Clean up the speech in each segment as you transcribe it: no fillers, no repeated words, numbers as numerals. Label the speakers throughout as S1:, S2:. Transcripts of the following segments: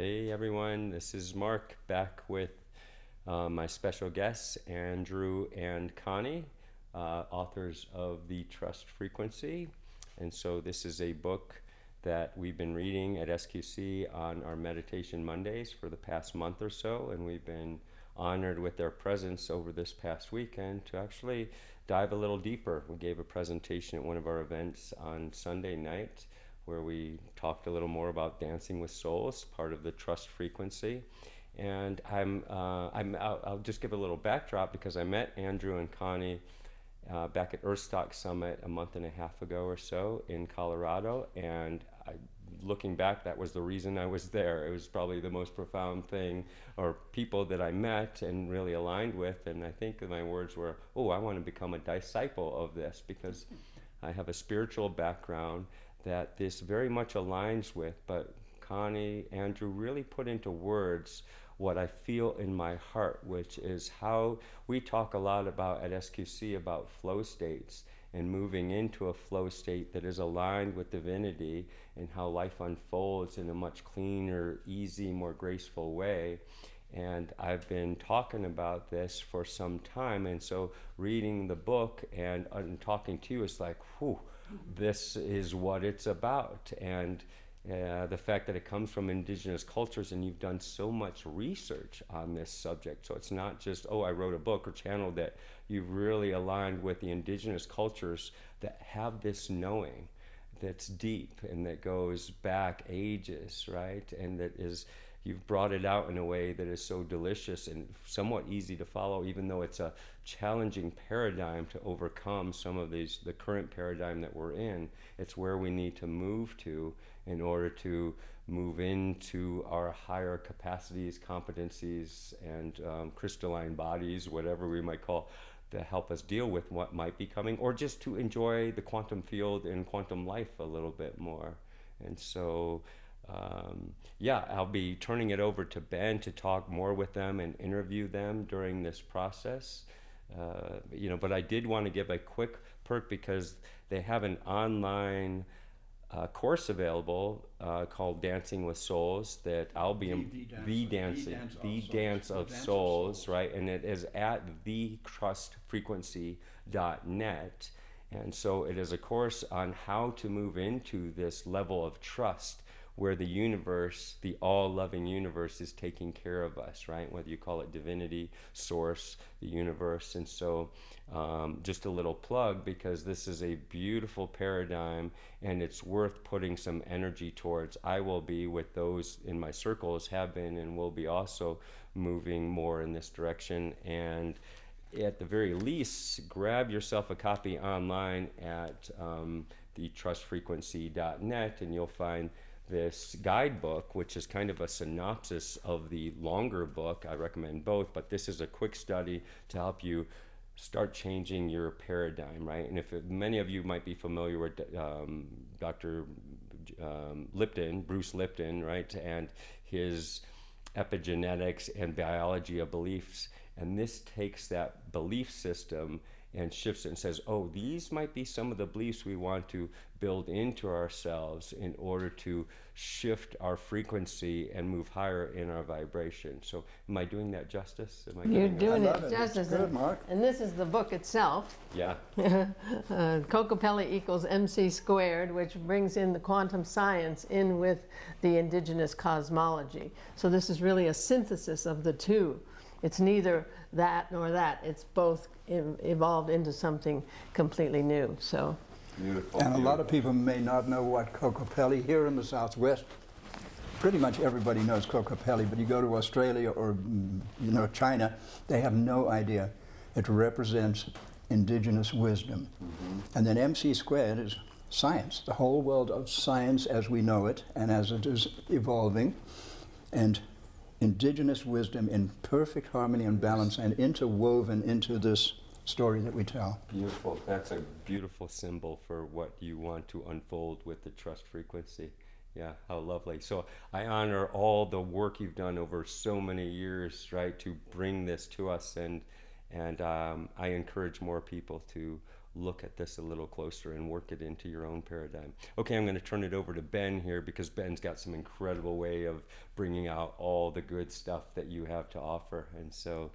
S1: Hey everyone, this is Mark back with my special guests, Andrew and Connie, authors of The Trust Frequency. And so this is a book that we've been reading at SQC on our Meditation Mondays for the past month or so, and we've been honored with their presence over this past weekend to actually dive a little deeper. We gave a presentation at one of our events on Sunday night where we talked a little more about Dancing with Souls, part of the Trust Frequency. And I'll just give a little backdrop because I met Andrew and Connie back at Earthstock Summit a month and a half ago or so in Colorado. And looking back, that was the reason I was there. It was probably the most profound thing or people that I met and really aligned with. And I think my words were, oh, I want to become a disciple of this because I have a spiritual background that this very much aligns with, but Connie, Andrew really put into words what I feel in my heart, which is how we talk a lot about at SQC about flow states and moving into a flow state that is aligned with divinity and how life unfolds in a much cleaner, easy, more graceful way. And I've been talking about this for some time, and so reading the book and talking to you is like, whew, this is what it's about. And the fact that it comes from indigenous cultures and you've done so much research on this subject. So it's not just, oh, I wrote a book or channeled it. You've really aligned with the indigenous cultures that have this knowing that's deep and that goes back ages, right? And that is, you've brought it out in a way that is so delicious and somewhat easy to follow, even though it's a challenging paradigm to overcome some of these, the current paradigm that we're in. It's where we need to move to in order to move into our higher capacities, competencies, and crystalline bodies, whatever we might call, to help us deal with what might be coming, or just to enjoy the quantum field and quantum life a little bit more. And so I'll be turning it over to Ben to talk more with them and interview them during this process. But I did want to give a quick perk because they have an online course available called Dancing with Souls that I'll be in the Dance of Souls, right? And it is at thetrustfrequency.net. And so it is a course on how to move into this level of trust where the universe, the all-loving universe, is taking care of us, right? Whether you call it divinity, source, the universe. And so just a little plug, because this is a beautiful paradigm and it's worth putting some energy towards. I will be with those in my circles, have been, and will be also moving more in this direction. And at the very least, grab yourself a copy online at thetrustfrequency.net and you'll find this guidebook, which is kind of a synopsis of the longer book. I recommend both, but this is a quick study to help you start changing your paradigm, right? And if many of you might be familiar with Dr. Lipton, Bruce Lipton, right? And his epigenetics and biology of beliefs. And this takes that belief system and shifts it and says, oh, these might be some of the beliefs we want to build into ourselves in order to shift our frequency and move higher in our vibration. So am I doing that justice?
S2: You're doing it justice.
S3: It's good, Mark.
S2: And this is the book itself.
S1: Yeah.
S2: Kokopelli equals MC squared, which brings in the quantum science in with the indigenous cosmology. So this is really a synthesis of the two. It's neither that nor that. It's both evolved into something completely new. So,
S1: Beautiful.
S3: And a lot of people may not know what Kokopelli here in the Southwest. Pretty much everybody knows Kokopelli, but you go to Australia or China, they have no idea. It represents indigenous wisdom. And then MC squared is science, the whole world of science as we know it and as it is evolving. And indigenous wisdom in perfect harmony and balance and interwoven into this story that we tell.
S1: Beautiful. That's a beautiful symbol for what you want to unfold with the trust frequency. Yeah, how lovely. So I honor all the work you've done over so many years, right, to bring this to us, and I encourage more people to look at this a little closer and work it into your own paradigm. Okay, I'm going to turn it over to Ben here because Ben's got some incredible way of bringing out all the good stuff that you have to offer. And so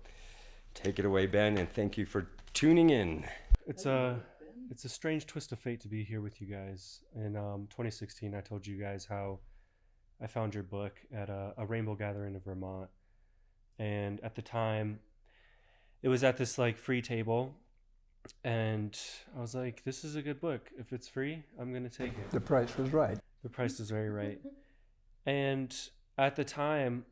S1: take it away, Ben, and thank you for tuning in.
S4: It's a strange twist of fate to be here with you guys. In 2016, I told you guys how I found your book at a rainbow gathering in Vermont. And at the time, it was at this like free table. And I was like, this is a good book. If it's free, I'm going to take it.
S3: The price was right.
S4: The price is very right. And at the time,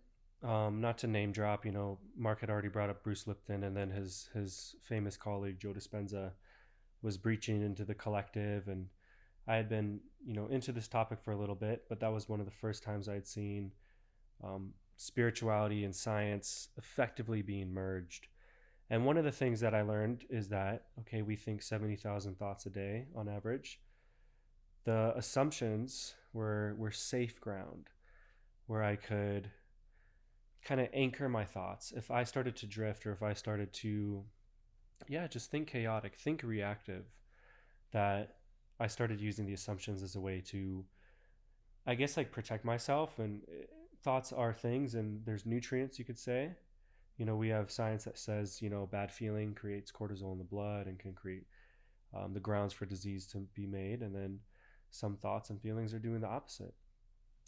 S4: not to name drop, you know, Mark had already brought up Bruce Lipton, and then his famous colleague, Joe Dispenza, was breaching into the collective. And I had been, you know, into this topic for a little bit, but that was one of the first times I'd seen spirituality and science effectively being merged. And one of the things that I learned is that, okay, we think 70,000 thoughts a day on average. The assumptions were safe ground where I could kind of anchor my thoughts. If I started to drift, or if I started to, just think chaotic, think reactive, that I started using the assumptions as a way to, I guess, like protect myself. And thoughts are things, and there's nutrients, you could say. You know, we have science that says, you know, bad feeling creates cortisol in the blood and can create the grounds for disease to be made. And then some thoughts and feelings are doing the opposite.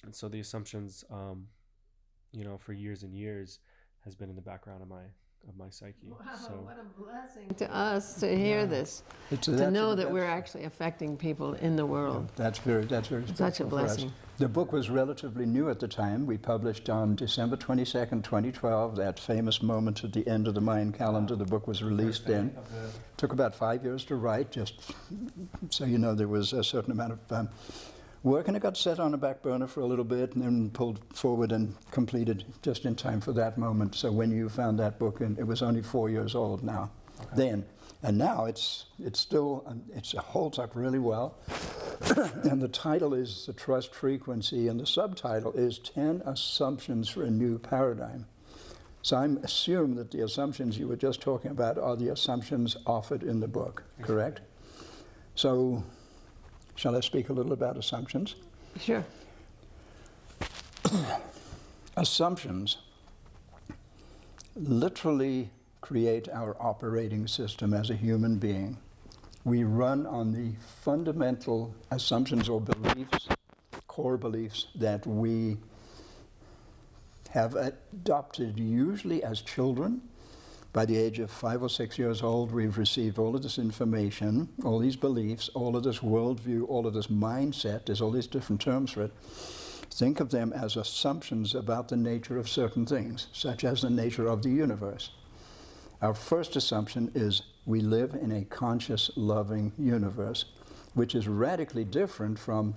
S4: And so the assumptions, you know, for years and years has been in the background of my psyche.
S2: Wow,
S4: So
S2: what a blessing to us to hear this,
S3: It's,
S2: to know that we're actually affecting people in the world.
S3: That's very
S2: Such a
S3: special for us.
S2: blessing.
S3: The book was relatively new at the time. We published on December 22nd, 2012, that famous moment at the end of the Mayan calendar. The book was released then. Took about 5 years to write, just so you know there was a certain amount of work, and it got set on a back burner for a little bit and then pulled forward and completed just in time for that moment. So when you found that book, and it was only 4 years old now, then. And now it's still, it holds up really well. And the title is The Trust Frequency, and the subtitle is 10 Assumptions for a New Paradigm. So I assume that the assumptions you were just talking about are the assumptions offered in the book, correct? So shall I speak a little about assumptions?
S2: Sure.
S3: Assumptions literally create our operating system as a human being. We run on the fundamental assumptions or beliefs, core beliefs that we have adopted usually as children. By the age of 5 or 6 years old, we've received all of this information, all these beliefs, all of this worldview, all of this mindset. There's all these different terms for it. Think of them as assumptions about the nature of certain things, such as the nature of the universe. Our first assumption is we live in a conscious, loving universe, which is radically different from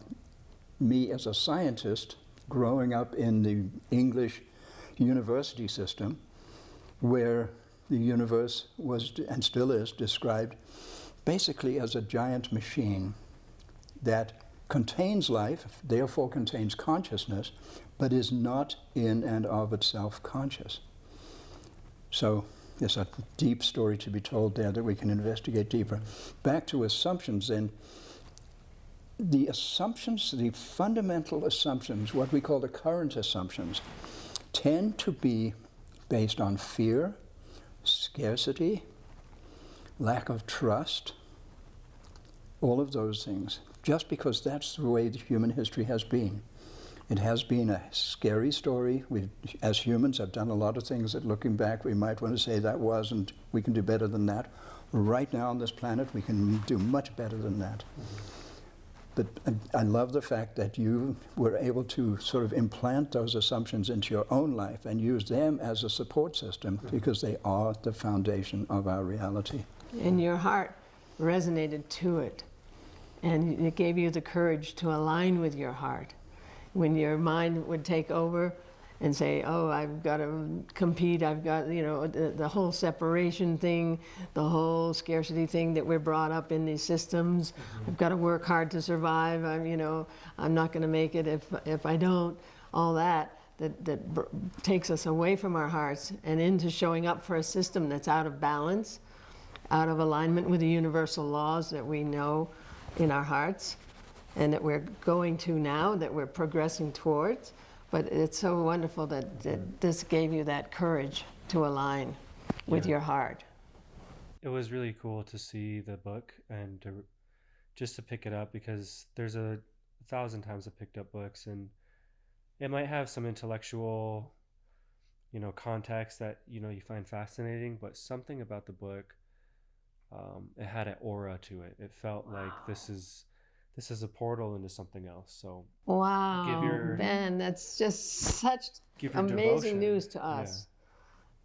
S3: me as a scientist growing up in the English university system, where the universe was, and still is, described basically as a giant machine that contains life, therefore contains consciousness, but is not in and of itself conscious. So there's a deep story to be told there that we can investigate deeper. Back to assumptions then. The assumptions, the fundamental assumptions, what we call the current assumptions, tend to be based on fear, scarcity, lack of trust, all of those things, just because that's the way the human history has been. It has been a scary story. We, as humans, have done a lot of things that, looking back, we might want to say that wasn't, we can do better than that. Right now on this planet, we can do much better than that. But I love the fact that you were able to sort of implant those assumptions into your own life and use them as a support system, because they are the foundation of our reality.
S2: And your heart resonated to it, and it gave you the courage to align with your heart. When your mind would take over and say, oh, I've got to compete, I've got, you know, the whole separation thing, the whole scarcity thing that we're brought up in these systems. I've got to work hard to survive. I'm not going to make it if I don't. All that takes us away from our hearts and into showing up for a system that's out of balance. out of alignment with the universal laws that we know in our hearts and that we're going to now, that we're progressing towards. But it's so wonderful that this gave you that courage to align with
S4: Yeah.
S2: your heart.
S4: It was really cool to see the book and just to pick it up, because there's a thousand times I've picked up books and it might have some intellectual, context that, you find fascinating, but something about the book, it had an aura to it. It felt like this is a portal into something else. So
S2: Wow,
S4: your-
S2: Ben, that's just such
S4: give your
S2: amazing
S4: devotion.
S2: news to us.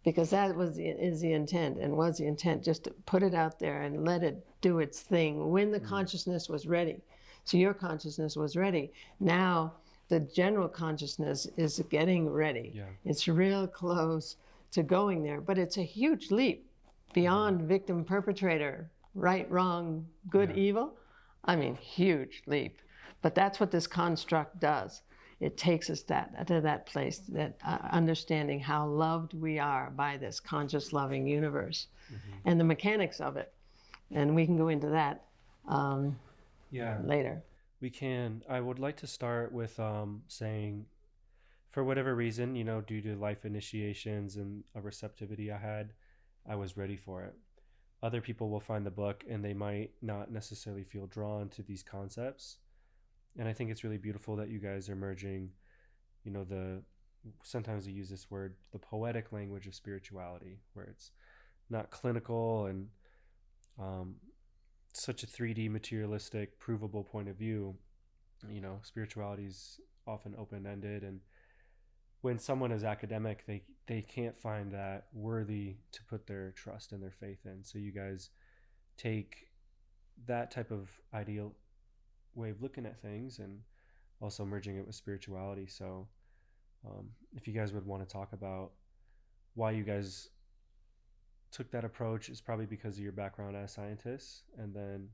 S2: Because that is the intent, and was the intent, just to put it out there and let it do its thing when the consciousness was ready. So your consciousness was ready. Now the general consciousness is getting ready.
S4: Yeah.
S2: It's real close to going there, but it's a huge leap beyond victim, perpetrator, right, wrong, good,
S4: Yeah.
S2: evil. I mean, huge leap. But that's what this construct does. It takes us to that place, that understanding how loved we are by this conscious, loving universe, and the mechanics of it. And we can go into that
S4: Yeah.
S2: later.
S4: We can. I would like to start with saying, for whatever reason, due to life initiations and a receptivity I had, I was ready for it. Other people will find the book and they might not necessarily feel drawn to these concepts. And I think it's really beautiful that you guys are merging, sometimes we use this word, the poetic language of spirituality, where it's not clinical and such a 3D materialistic provable point of view. Spirituality is often open-ended, and when someone is academic, they can't find that worthy to put their trust and their faith in. So you guys take that type of ideal way of looking at things and also merging it with spirituality. So if you guys would want to talk about why you guys took that approach, is probably because of your background as scientists, and then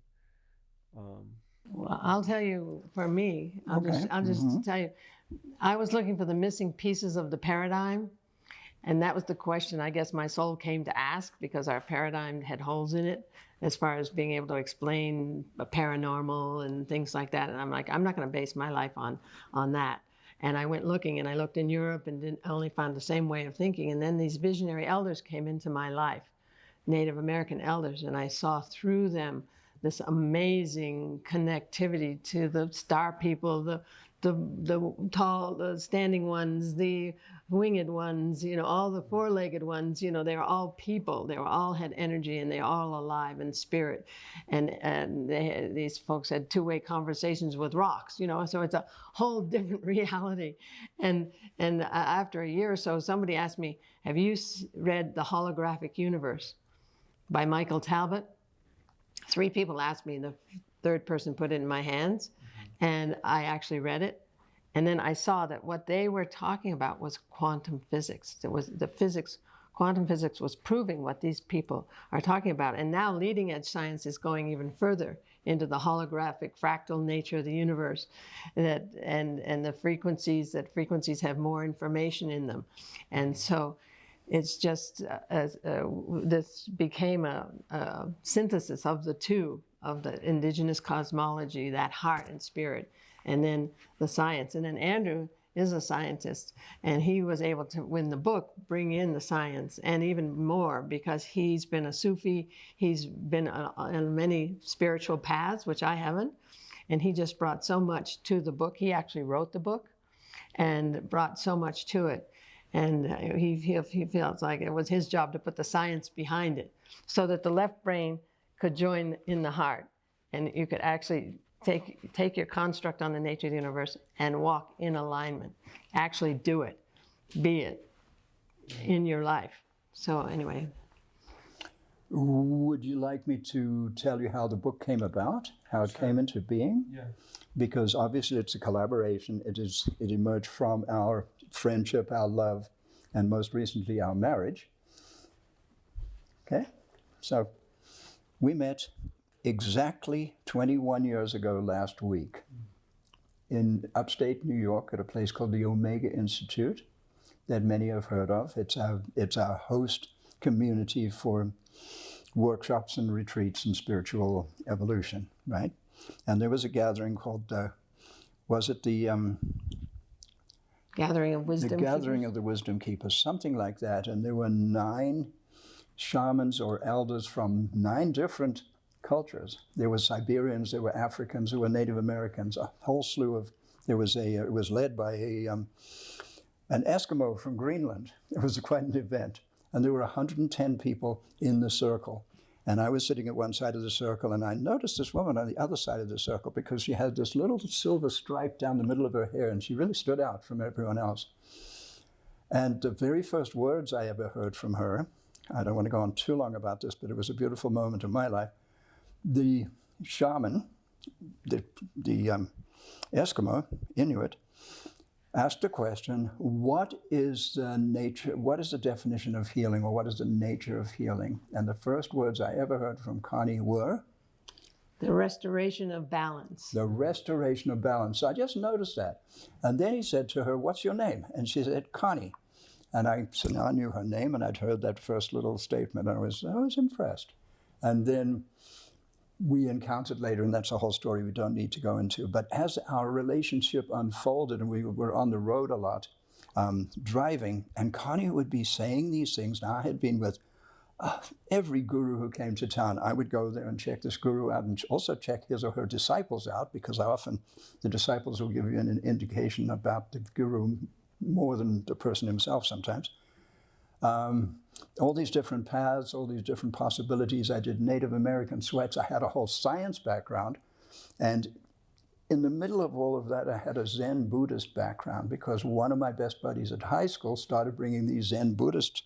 S2: Well, I'll tell you, for me, I'll
S3: Okay.
S2: just tell you, I was looking for the missing pieces of the paradigm. And that was the question I guess my soul came to ask, because our paradigm had holes in it as far as being able to explain paranormal and things like that. And I'm like, I'm not going to base my life on that. And I went looking, and I looked in Europe and only found the same way of thinking. And then these visionary elders came into my life, Native American elders, and I saw through them this amazing connectivity to the star people, the tall, the standing ones, the winged ones, all the four-legged ones, they were all people. They all had energy, and they were all alive in spirit. And these folks had two-way conversations with rocks, so it's a whole different reality. And after a year or so, somebody asked me, have you read The Holographic Universe by Michael Talbot? 3 people asked me, the third person put it in my hands, and I actually read it. And then I saw that what they were talking about was quantum physics. It was quantum physics was proving what these people are talking about. And now leading edge science is going even further into the holographic fractal nature of the universe, and the frequencies have more information in them. And so it's just this became a synthesis of the two, of the indigenous cosmology, that heart and spirit, and then the science. And then Andrew is a scientist, and he was able to, in the book, bring in the science and even more, because he's been a Sufi, he's been on many spiritual paths, which I haven't, and he just brought so much to the book. He actually wrote the book and brought so much to it. And he feels like it was his job to put the science behind it, so that the left brain could join in the heart, and you could actually take your construct on the nature of the universe and walk in alignment. Actually do it, be it in your life. So anyway.
S3: Would you like me to tell you how the book came about, how it came into being?
S4: yeah.
S3: Because obviously it's a collaboration. It emerged from our friendship, our love, and most recently our marriage. Okay? So we met exactly 21 years ago last week in upstate New York at a place called the Omega Institute that many have heard of. It's our host community for workshops and retreats and spiritual evolution, right? And there was a gathering called, was it the
S2: Gathering of Wisdom.
S3: Gathering of the Wisdom Keepers, something like that. And there were 9 shamans or elders from 9 different cultures. There were Siberians, there were Africans, there were Native Americans, a whole slew of. It was led by an Eskimo from Greenland. It was quite an event. And there were 110 people in the circle. And I was sitting at one side of the circle, and I noticed this woman on the other side of the circle because she had this little silver stripe down the middle of her hair, and she really stood out from everyone else. And the very first words I ever heard from her, I don't want to go on too long about this, but it was a beautiful moment in my life. The shaman, the Eskimo, Inuit, asked the question, what is the definition of healing, or what is the nature of healing? And the first words I ever heard from Connie were?
S2: The restoration of balance.
S3: The restoration of balance. So I just noticed that. And then he said to her, what's your name? And she said, Connie. And so now I knew her name, and I'd heard that first little statement. I was impressed. And then we encountered later, and that's a whole story we don't need to go into, but as our relationship unfolded, and we were on the road a lot, driving, and Connie would be saying these things. Now, I had been with every guru who came to town. I would go there and check this guru out, and also check his or her disciples out, because often the disciples will give you an indication about the guru more than the person himself sometimes. All these different paths, all these different possibilities. I did Native American sweats. I had a whole science background. And in the middle of all of that, I had a Zen Buddhist background, because one of my best buddies at high school started bringing these Zen Buddhist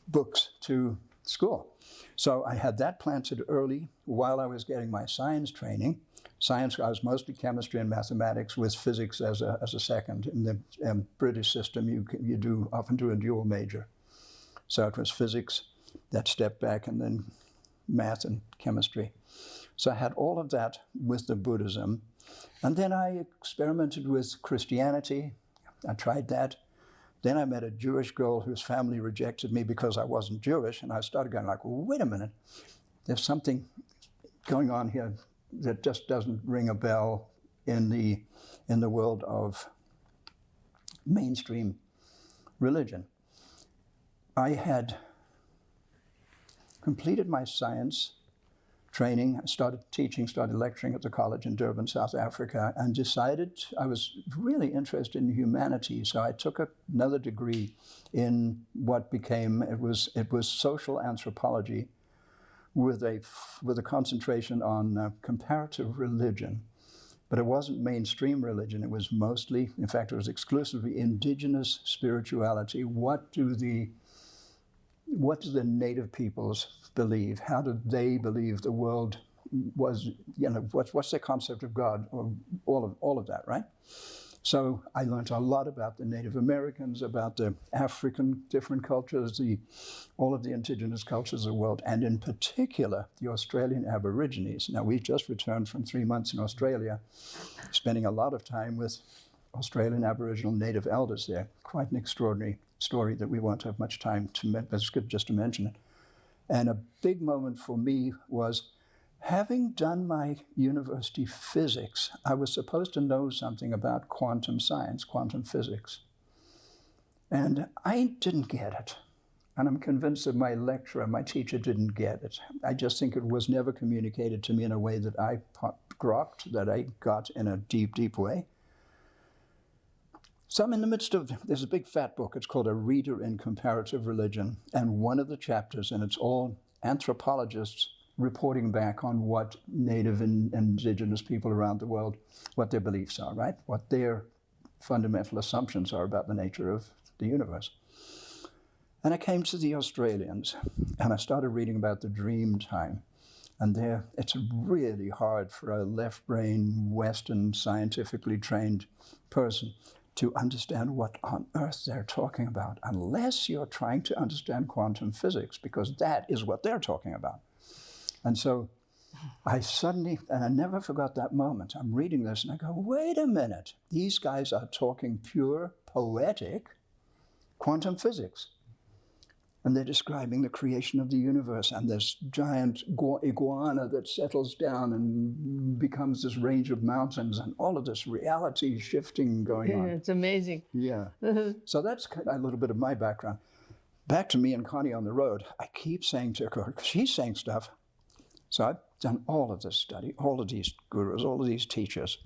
S3: books to school. So I had that planted early while I was getting my science training. Science, I was mostly chemistry and mathematics with physics as a second. In the British system, you often do a dual major. So it was physics, that step back, and then math and chemistry. So I had all of that with the Buddhism. And then I experimented with Christianity. I tried that. Then I met a Jewish girl whose family rejected me because I wasn't Jewish. And I started going like, well, wait a minute. There's something going on here that just doesn't ring a bell in the world of mainstream religion. I had completed my science training, started teaching, started lecturing at the college in Durban, South Africa, and decided I was really interested in humanity. So I took another degree in what became, it was social anthropology with a concentration on comparative religion. But it wasn't mainstream religion. It was mostly, in fact, it was exclusively indigenous spirituality. What do the native peoples believe? How do they believe the world was, what's their concept of God, or all of that, right? So I learned a lot about the Native Americans, about the African different cultures, all of the indigenous cultures of the world, and in particular, the Australian Aborigines. Now, we've just returned from 3 months in Australia, spending a lot of time with Australian Aboriginal native elders there. Quite an extraordinary story that we won't have much time to, but it's good just to mention it. And a big moment for me was, having done my university physics, I was supposed to know something about quantum science, quantum physics. And I didn't get it. And I'm convinced that my lecturer, my teacher, didn't get it. I just think it was never communicated to me in a way that I grokked, that I got in a deep, deep way. So I'm in the midst of, there's a big fat book, it's called A Reader in Comparative Religion, and one of the chapters, and it's all anthropologists reporting back on what native and indigenous people around the world, what their beliefs are, right? What their fundamental assumptions are about the nature of the universe. And I came to the Australians, and I started reading about the dream time. And it's really hard for a left-brain, Western, scientifically trained person to understand what on earth they're talking about, unless you're trying to understand quantum physics, because that is what they're talking about. And so I suddenly, and I never forgot that moment, I'm reading this and I go, wait a minute, these guys are talking pure, poetic quantum physics. And they're describing the creation of the universe and this giant iguana that settles down and becomes this range of mountains and all of this reality shifting going
S2: Yeah,
S3: on.
S2: it's amazing.
S3: Yeah. So that's a little bit of my background. Back to me and Connie on the road. I keep saying to her, she's saying stuff. So I've done all of this study, all of these gurus, all of these teachers.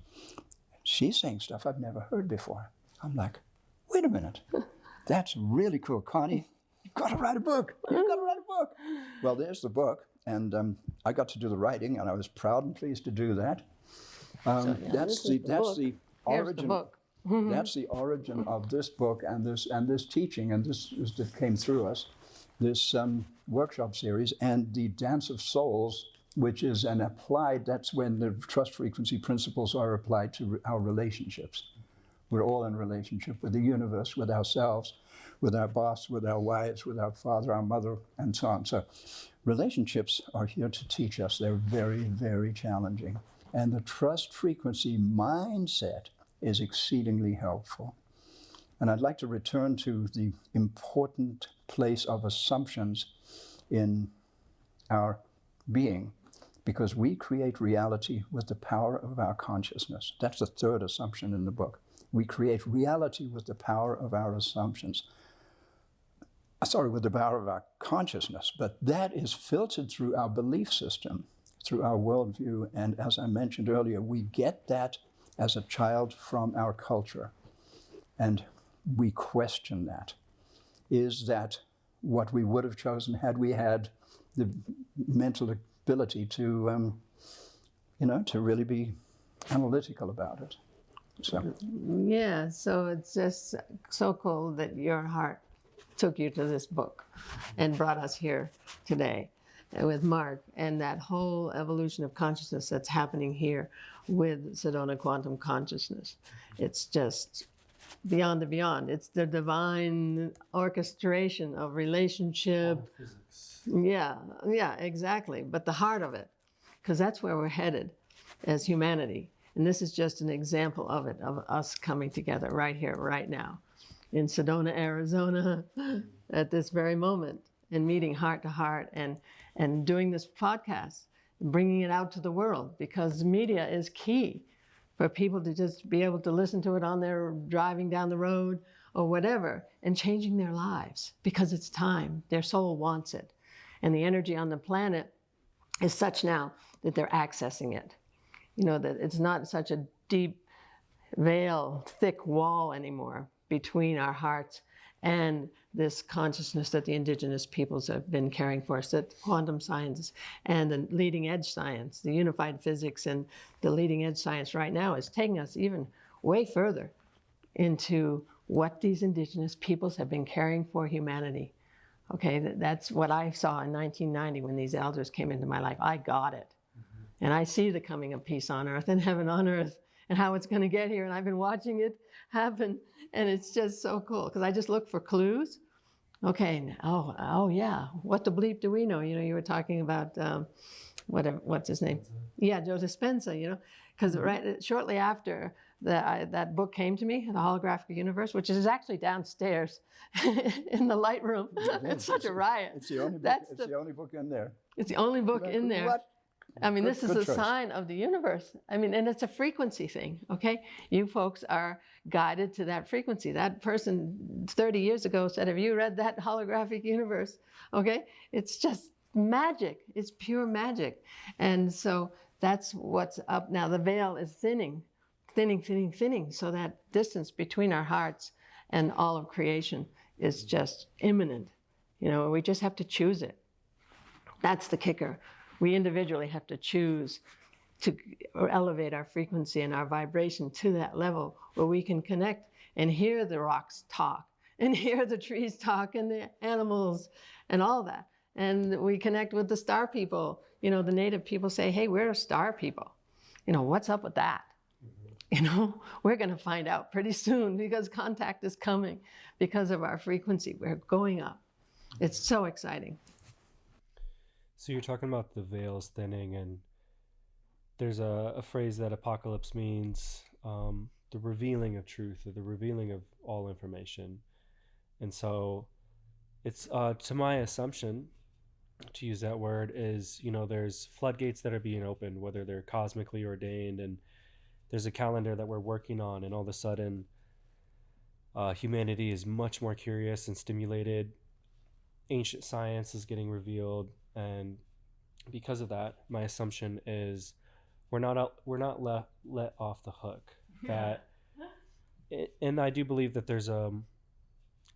S3: She's saying stuff I've never heard before. I'm like, wait a minute. That's really cool. Connie, you've got to write a book. You've got to write a book. Well, there's the book. And I got to do the writing, and I was proud and pleased to do that. That's the origin.
S2: book.
S3: That's the origin of this book and this teaching, and this that came through us, this workshop series, and the Dance of Souls, which is an applied. That's when the trust frequency principles are applied to our relationships. We're all in relationship with the universe, with ourselves, with our boss, with our wives, with our father, our mother, and so on. So relationships are here to teach us. They're very, very challenging. And the trust frequency mindset is exceedingly helpful. And I'd like to return to the important place of assumptions in our being, because we create reality with the power of our consciousness. That's the third assumption in the book. We create reality with the power of our assumptions. With the power of our consciousness, but that is filtered through our belief system, through our worldview, and as I mentioned earlier, we get that as a child from our culture, and we question that. Is that what we would have chosen had we had the mental ability to really be analytical about it? So.
S2: Yeah, so it's just so cool that your heart took you to this book and brought us here today with Mark, and that whole evolution of consciousness that's happening here with Sedona Quantum Consciousness. It's just beyond the beyond. It's the divine orchestration of relationship. Yeah, exactly. But the heart of it, because that's where we're headed as humanity. And this is just an example of it, of us coming together right here, right now, in Sedona, Arizona, at this very moment, and meeting heart to heart, and doing this podcast, bringing it out to the world, because media is key for people to just be able to listen to it on their driving down the road or whatever, and changing their lives, because it's time. Their soul wants it. And the energy on the planet is such now that they're accessing it. You know, that it's not such a deep veil, thick wall anymore between our hearts and this consciousness that the indigenous peoples have been carrying for us, that quantum science and the leading edge science, the unified physics and the leading edge science right now is taking us even way further into what these indigenous peoples have been carrying for humanity. Okay, that's what I saw in 1990 when these elders came into my life. I got it. And I see the coming of peace on earth and heaven on earth and how it's going to get here. And I've been watching it happen. And it's just so cool because I just look for clues. Okay, oh yeah, what the bleep do we know? You know, you were talking about, what's his name? Yeah, Joe Dispenza, you know, because shortly after that book came to me, The Holographic Universe, which is actually downstairs in the light room. It's such a riot.
S3: It's the only book, the only book in there.
S2: It's the only book in there.
S3: What?
S2: I mean, this is a
S3: choice.
S2: sign of the universe. I mean, and it's a frequency thing, okay? You folks are guided to that frequency. That person 30 years ago said, have you read that Holographic Universe? Okay? It's just magic. It's pure magic. And so that's what's up now. The veil is thinning, so that distance between our hearts and all of creation is just imminent. You know, we just have to choose it. That's the kicker. We individually have to choose to elevate our frequency and our vibration to that level where we can connect and hear the rocks talk and hear the trees talk and the animals and all that. And we connect with the star people. You know, the native people say, hey, we're star people. You know, what's up with that? You know, we're going to find out pretty soon because contact is coming because of our frequency. We're going up. It's so exciting.
S4: So you're talking about the veils thinning, and there's a phrase that apocalypse means the revealing of truth, or the revealing of all information. And so It's to my assumption, to use that word, is there's floodgates that are being opened, whether they're cosmically ordained, and there's a calendar that we're working on, and all of a sudden, humanity is much more curious and stimulated. Ancient science is getting revealed, and because of that, my assumption is we're not let off the hook. That, and I do believe that there's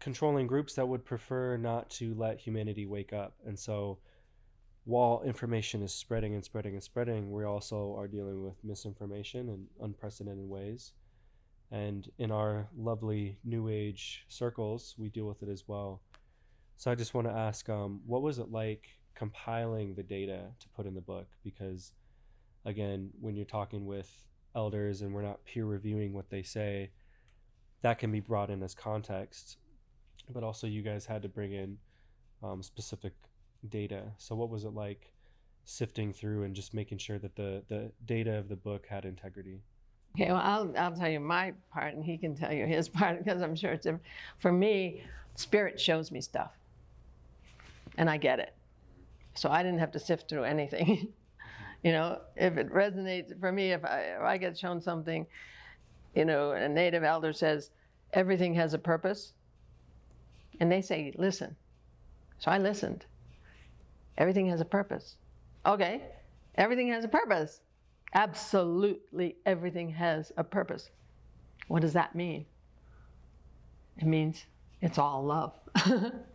S4: controlling groups that would prefer not to let humanity wake up, and so while information is spreading and spreading and spreading, we also are dealing with misinformation in unprecedented ways. And in our lovely New Age circles, we deal with it as well. So I just want to ask, what was it like compiling the data to put in the book? Because, again, when you're talking with elders and we're not peer reviewing what they say, that can be brought in as context. But also you guys had to bring in specific data. So what was it like sifting through and just making sure that the data of the book had integrity?
S2: Okay, well, I'll tell you my part, and he can tell you his part, because I'm sure it's different. For me, Spirit shows me stuff, and I get it. So I didn't have to sift through anything. If it resonates, for me, if I get shown something, a native elder says, everything has a purpose, and they say, listen. So I listened. Everything has a purpose. Okay, everything has a purpose. Absolutely everything has a purpose. What does that mean? It means it's all love.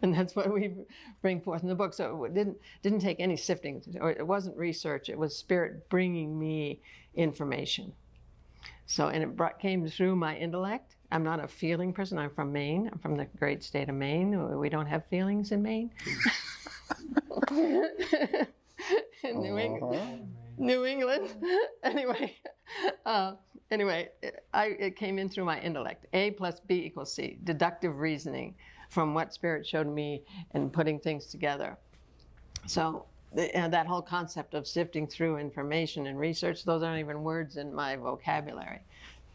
S2: And that's what we bring forth in the book. So it didn't take any sifting, or it wasn't research. It was Spirit bringing me information. So, and it came through my intellect. I'm not a feeling person. I'm from Maine. I'm from the great state of Maine. We don't have feelings in Maine. In New England. Anyway, it came in through my intellect. A plus B equals C. Deductive reasoning from what Spirit showed me and putting things together. So that whole concept of sifting through information and research, those aren't even words in my vocabulary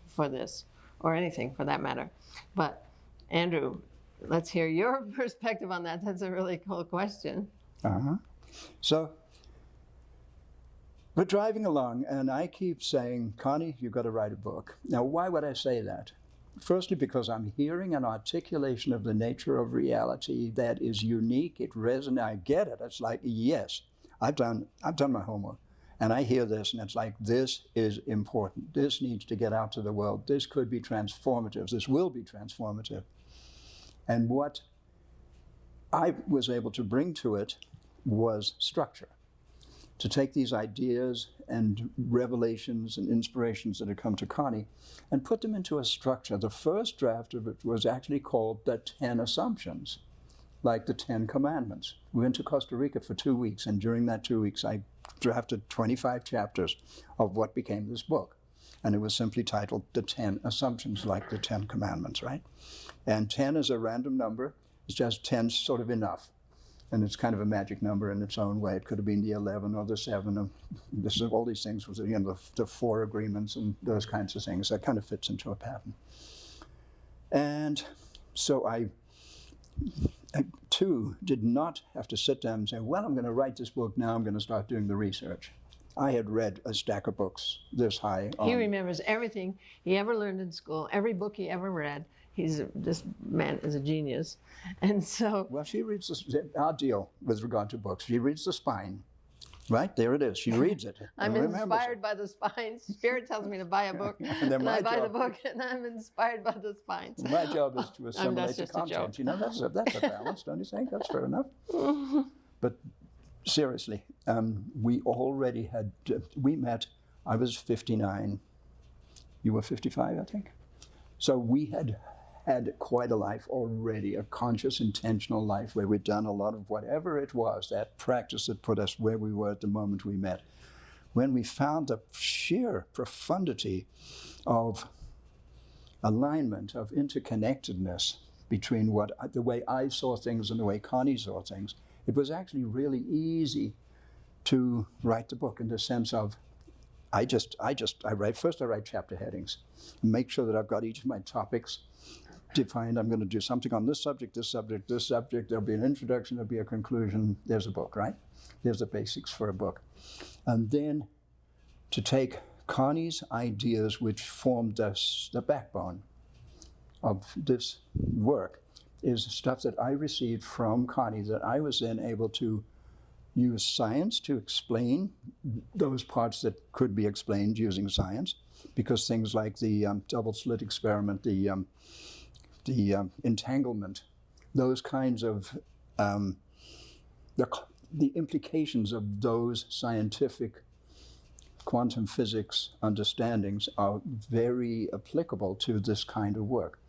S2: for this, or anything for that matter. But Andrew, let's hear your perspective on that. That's a really cool question.
S3: So we're driving along, and I keep saying, Connie, you've got to write a book. Now, why would I say that? Firstly, because I'm hearing an articulation of the nature of reality that is unique. It resonates. I get it. It's like, yes, I've done my homework, and I hear this, and it's like, this is important. This needs to get out to the world. This could be transformative. This will be transformative. And what I was able to bring to it was structure. To take these ideas and revelations and inspirations that had come to Connie and put them into a structure. The first draft of it was actually called the 10 Assumptions, like the 10 Commandments. We went to Costa Rica for 2 weeks, and during that 2 weeks I drafted 25 chapters of what became this book. And it was simply titled The 10 Assumptions, like the 10 Commandments, right? And 10 is a random number. It's just 10 sort of enough. And it's kind of a magic number in its own way. It could have been the 11 or the 7. All these things was, the 4 agreements and those kinds of things. That kind of fits into a pattern. And so I too did not have to sit down and say, well, I'm going to write this book now. I'm going to start doing the research. I had read a stack of books this high.
S2: He remembers everything he ever learned in school, every book he ever read. This man is a genius. And so...
S3: Well, she reads our deal with regard to books. She reads the spine. Right? There it is. She reads it.
S2: I'm inspired by the spine. Spirit tells me to buy a book, and I buy the book, and I'm inspired by the spine.
S3: My job is to assimilate the content. That's a balance, don't you think? That's fair enough. But seriously, we already had... we met, I was 59. You were 55, I think. So we had quite a life already, a conscious, intentional life where we'd done a lot of whatever it was, that practice that put us where we were at the moment we met. When we found the sheer profundity of alignment, of interconnectedness between the way I saw things and the way Connie saw things, it was actually really easy to write the book in the sense of, I write chapter headings, make sure that I've got each of my topics defined. I'm going to do something on this subject, this subject, this subject. There'll be an introduction, there'll be a conclusion. There's a book, right? There's the basics for a book. And then to take Connie's ideas, which formed the backbone of this work, is stuff that I received from Connie that I was then able to use science to explain those parts that could be explained using science, because things like the double slit experiment, the entanglement, those kinds of the implications of those scientific quantum physics understandings are very applicable to this kind of work.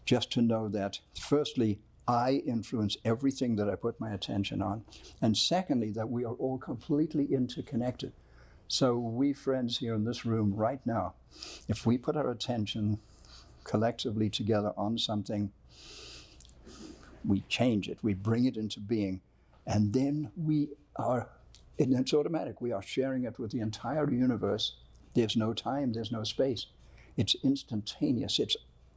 S3: Just to know that, firstly, I influence everything that I put my attention on, and secondly, that we are all completely interconnected. So we friends here in this room right now, if we put our attention collectively together on something, we change it, we bring it into being, and then it's automatic. We are sharing it with the entire universe. There's no time, there's no space. It's instantaneous.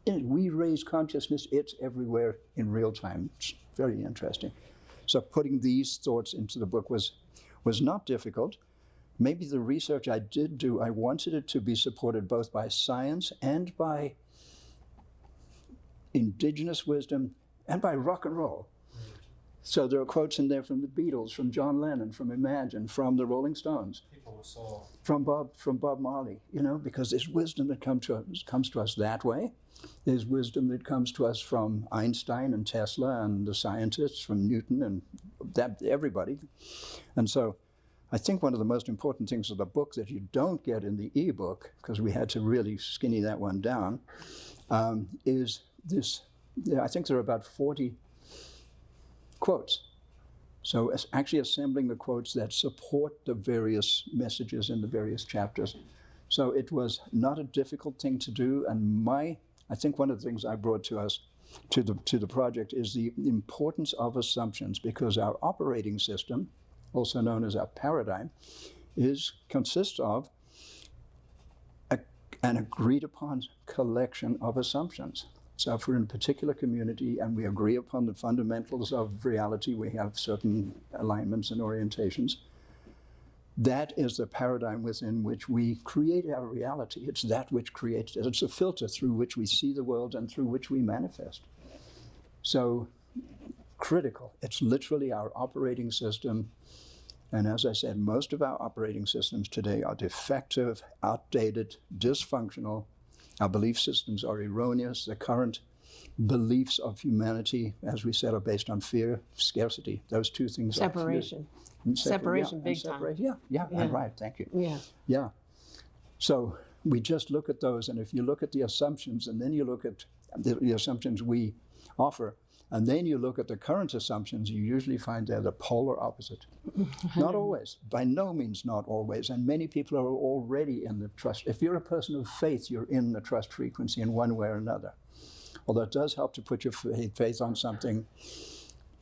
S3: We raise consciousness, it's everywhere in real time. It's very interesting. So putting these thoughts into the book was not difficult. Maybe the research I did do, I wanted it to be supported both by science and by indigenous wisdom and by rock and roll. So there are quotes in there from the Beatles, from John Lennon, from Imagine, from the Rolling Stones, from Bob Marley, because there's wisdom that comes to us that way. There's wisdom that comes to us from Einstein and Tesla and the scientists, from Newton and everybody. And so I think one of the most important things of the book that you don't get in the ebook, because we had to really skinny that one down, is this. I think there are about 40 quotes. So it's actually assembling the quotes that support the various messages in the various chapters. So it was not a difficult thing to do, and I think one of the things I brought to us, to the project, is the importance of assumptions, because our operating system, also known as our paradigm, consists of an agreed upon collection of assumptions. So if we're in a particular community and we agree upon the fundamentals of reality, we have certain alignments and orientations. That is the paradigm within which we create our reality. It's that which creates it. It's a filter through which we see the world and through which we manifest. So critical. It's literally our operating system. And as I said, most of our operating systems today are defective, outdated, dysfunctional. Our belief systems are erroneous. The current beliefs of humanity, as we said, are based on fear, scarcity. Those two things
S2: Separation. Separation, big time.
S3: Yeah, right, thank you.
S2: Yeah.
S3: So we just look at those, and if you look at the assumptions, and then you look at the assumptions we offer, and then you look at the current assumptions, you usually find they're the polar opposite. Not always, by no means not always, and many people are already in the trust. If you're a person of faith, you're in the trust frequency in one way or another. Although it does help to put your faith on something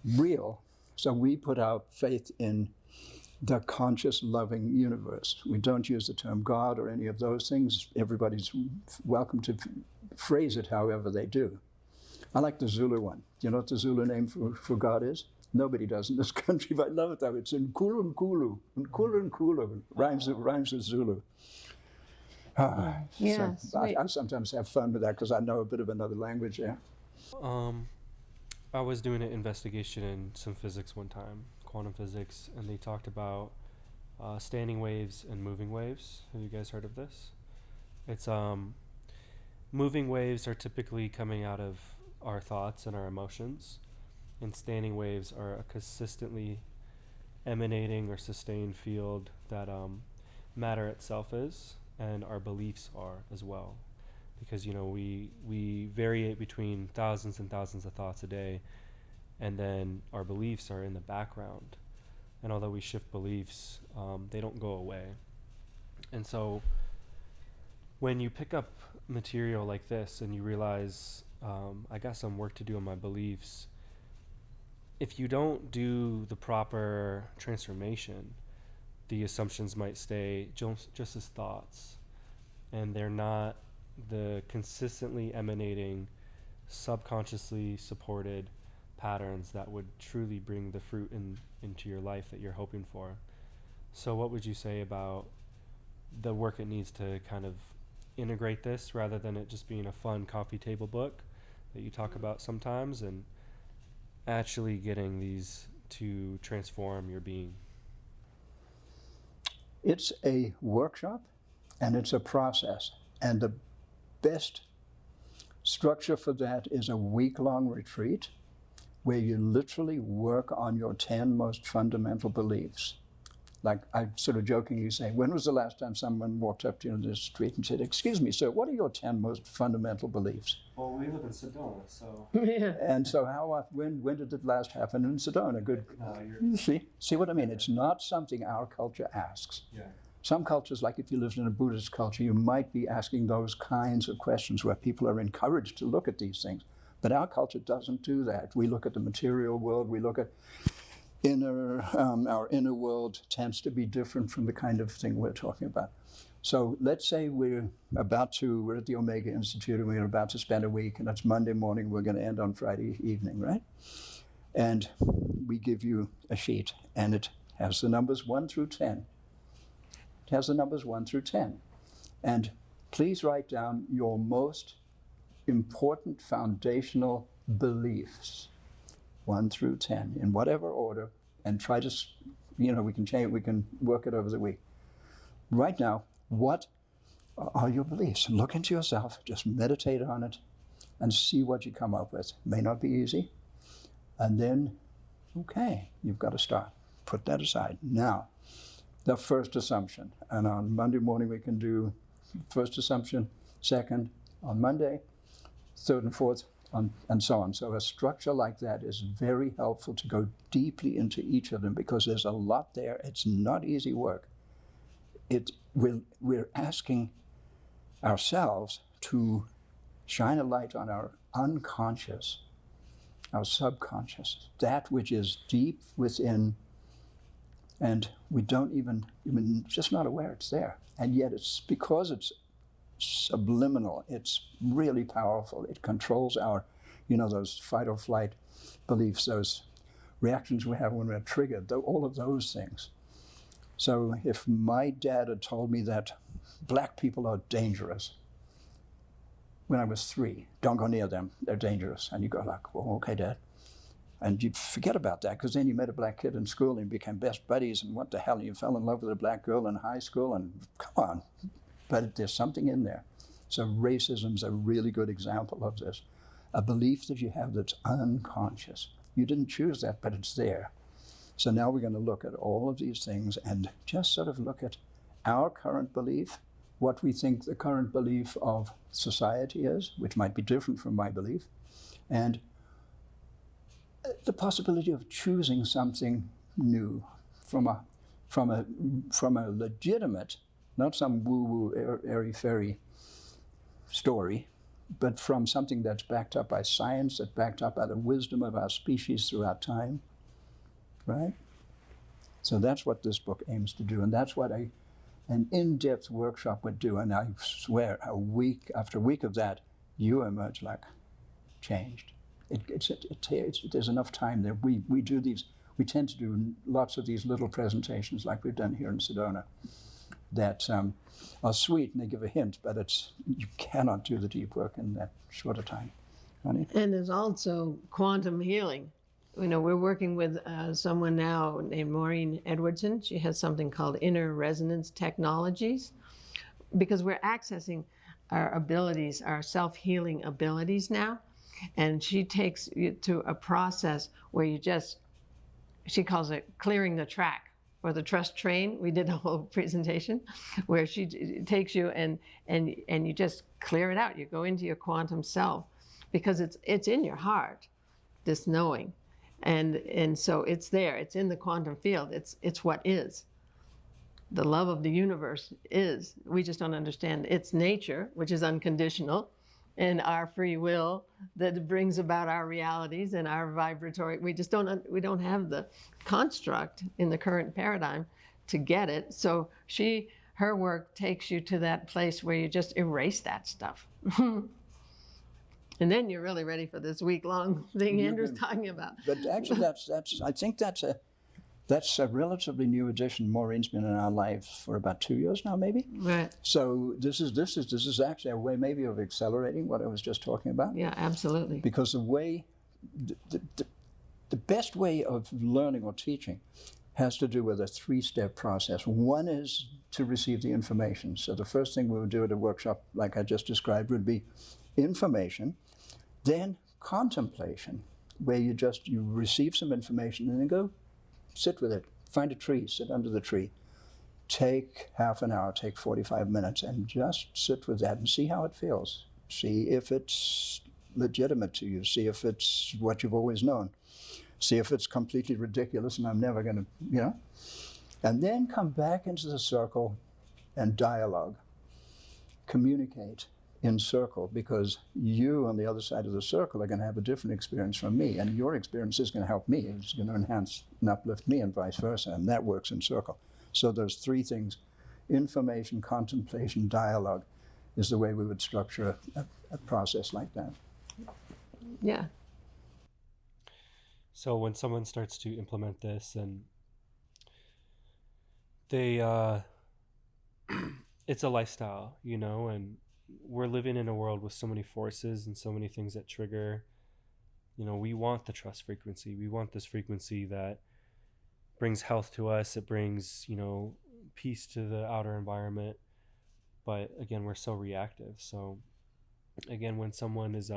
S3: real. So we put our faith in the conscious, loving universe. We don't use the term God or any of those things. Everybody's welcome to phrase it however they do. I like the Zulu one. Do you know what the Zulu name for God is? Nobody does in this country, but I love it though. It's Nkulu Nkulu. Nkulu Nkulu. Rhymes with Zulu.
S2: Yes.
S3: So I sometimes have fun with that because I know a bit of another language, yeah.
S4: I was doing an investigation in some physics one time, quantum physics, and they talked about standing waves and moving waves. Have you guys heard of this? It's moving waves are typically coming out of our thoughts and our emotions, and standing waves are a consistently emanating or sustained field that matter itself is, and our beliefs are as well. Because we variate between thousands and thousands of thoughts a day, and then our beliefs are in the background. And although we shift beliefs, they don't go away. And so when you pick up material like this and you realize, I got some work to do on my beliefs, if you don't do the proper transformation, the assumptions might stay just as thoughts, and they're not the consistently emanating subconsciously supported patterns that would truly bring the fruit into your life that you're hoping for. So what would you say about the work it needs to kind of integrate this, rather than it just being a fun coffee table book that you talk about sometimes, and actually getting these to transform your being?
S3: It's a workshop and it's a process. And the best structure for that is a week-long retreat where you literally work on your 10 most fundamental beliefs. Like I sort of jokingly say, when was the last time someone walked up to you in the street and said, "Excuse me, sir, what are your 10 most fundamental beliefs?"
S4: Well, we live in Sedona, so
S2: Yeah.
S3: And so when did it last happen in Sedona? Good.
S4: you're
S3: See what I mean? It's not something our culture asks.
S4: yeah.
S3: Some cultures, like if you lived in a Buddhist culture, you might be asking those kinds of questions where people are encouraged to look at these things. But our culture doesn't do that. We look at the material world, we look at our inner world tends to be different from the kind of thing we're talking about. So let's say we're at the Omega Institute and we're about to spend a week, and it's Monday morning, we're going to end on Friday evening, right? And we give you a sheet, and it has the numbers 1 through 10. It has the numbers 1 through 10. And please write down your most important foundational beliefs, 1 through 10, in whatever order, and try to, we can change, we can work it over the week. Right now, what are your beliefs? Look into yourself, just meditate on it, and see what you come up with. May not be easy. And then, okay, you've got to start. Put that aside. Now, the first assumption. And on Monday morning, we can do first assumption, second on Monday, third and fourth, and so on. So a structure like that is very helpful to go deeply into each of them, because there's a lot there. It's not easy work. We're asking ourselves to shine a light on our unconscious, our subconscious, that which is deep within, and we don't even just not aware it's there. And yet it's because it's subliminal, it's really powerful. It controls our, those fight or flight beliefs, those reactions we have when we're triggered, all of those things. So if my dad had told me that black people are dangerous when I was 3, don't go near them, they're dangerous. And you go like, well, okay, Dad. And you forget about that, because then you met a black kid in school and you became best buddies, and what the hell, you fell in love with a black girl in high school, and come on. But there's something in there. So racism's a really good example of this. A belief that you have that's unconscious. You didn't choose that, but it's there. So now we're going to look at all of these things and just sort of look at our current belief, what we think the current belief of society is, which might be different from my belief, and the possibility of choosing something new from a legitimate, not some woo-woo, airy-fairy story, but from something that's backed up by science, that's backed up by the wisdom of our species throughout time, right? So that's what this book aims to do, and that's what an in-depth workshop would do. And I swear, after a week of that, you emerge like changed. There's enough time there. We tend to do lots of these little presentations like we've done here in Sedona that are sweet and they give a hint, but you cannot do the deep work in that short a time. Honey?
S2: And there's also quantum healing. We're working with someone now named Maureen Edwardson. She has something called Inner Resonance Technologies, because we're accessing our abilities, our self-healing abilities now. And she takes you to a process where she calls it clearing the track for the trust train. We did a whole presentation where she takes you and you just clear it out. You go into your quantum self, because it's in your heart, this knowing. And so it's there, it's in the quantum field, it's what is. The love of the universe is. We just don't understand its nature, which is unconditional, and our free will that brings about our realities and our vibratory. We don't have the construct in the current paradigm to get it. So her work takes you to that place where you just erase that stuff. And then you're really ready for this week-long thing
S3: You've
S2: Andrew's
S3: been-
S2: talking about.
S3: But actually, I think that's a relatively new addition. Maureen's been in our life for about 2 years now, maybe.
S2: Right.
S3: So this is actually a way maybe of accelerating what I was just talking about.
S2: Yeah, absolutely.
S3: Because the best way of learning or teaching has to do with a three-step process. One is to receive the information. So the first thing we would do at a workshop like I just described would be information, then contemplation, where you receive some information and then go sit with it, find a tree, sit under the tree, take half an hour, take 45 minutes, and just sit with that and see how it feels. See if it's legitimate to you, see if it's what you've always known, see if it's completely ridiculous and I'm never going to, and then come back into the circle and dialogue, communicate in circle, because you on the other side of the circle are going to have a different experience from me, and your experience is going to help me. It's going to enhance and uplift me and vice versa, and that works in circle. So those three things, information, contemplation, dialogue, is the way we would structure a process like that.
S2: Yeah.
S4: So when someone starts to implement this and they it's a lifestyle, and we're living in a world with so many forces and so many things that trigger, we want the trust frequency. We want this frequency that brings health to us. It brings, peace to the outer environment. But again, we're so reactive. So again, when someone is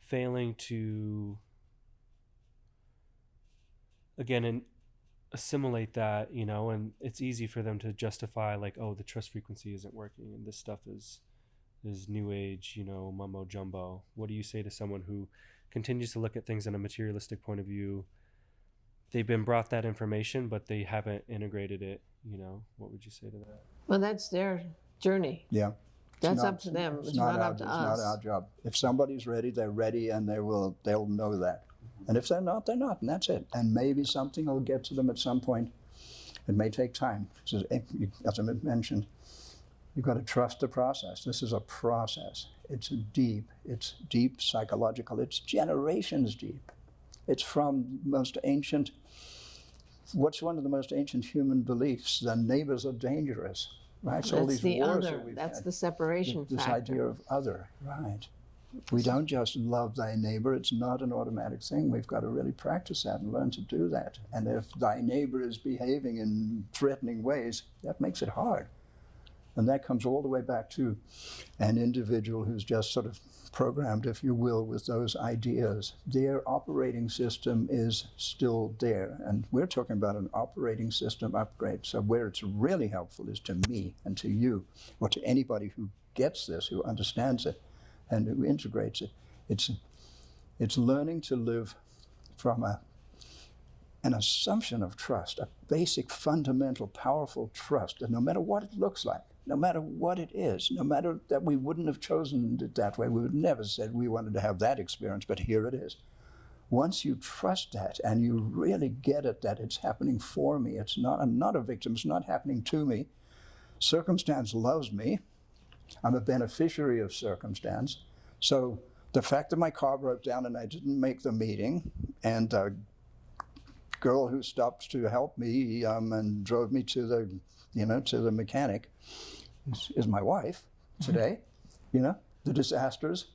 S4: failing to, and assimilate that, and it's easy for them to justify like, oh, the trust frequency isn't working and this stuff is new age, mumbo jumbo. What do you say to someone who continues to look at things in a materialistic point of view? They've been brought that information, but they haven't integrated it. What would you say to that?
S2: Well, that's their journey.
S3: Yeah.
S2: That's up to them. It's not up to us.
S3: It's not our job. If somebody's ready, they're ready, and they'll know that. And if they're not, they're not, and that's it. And maybe something will get to them at some point. It may take time. So, as I mentioned, you've got to trust the process. This is a process. It's deep psychological. It's generations deep. It's from most ancient, what's one of the most ancient human beliefs? The neighbors are dangerous, right? So all
S2: That's
S3: these
S2: the
S3: wars
S2: other.
S3: that we've
S2: That's
S3: had,
S2: the separation
S3: this
S2: factor.
S3: idea of other, right? We don't just love thy neighbor. It's not an automatic thing. We've got to really practice that and learn to do that. And if thy neighbor is behaving in threatening ways, that makes it hard. And that comes all the way back to an individual who's just sort of programmed, if you will, with those ideas. Their operating system is still there. And we're talking about an operating system upgrade. So where it's really helpful is to me and to you, or to anybody who gets this, who understands it, and who integrates it. It's learning to live from an assumption of trust, a basic, fundamental, powerful trust, that no matter what it looks like, no matter what it is, no matter that we wouldn't have chosen it that way, we would never said we wanted to have that experience, but here it is. Once you trust that and you really get it, that it's happening for me, I'm not a victim, it's not happening to me. Circumstance loves me. I'm a beneficiary of circumstance. So the fact that my car broke down and I didn't make the meeting, and a girl who stopped to help me and drove me to the mechanic is my wife today. The disasters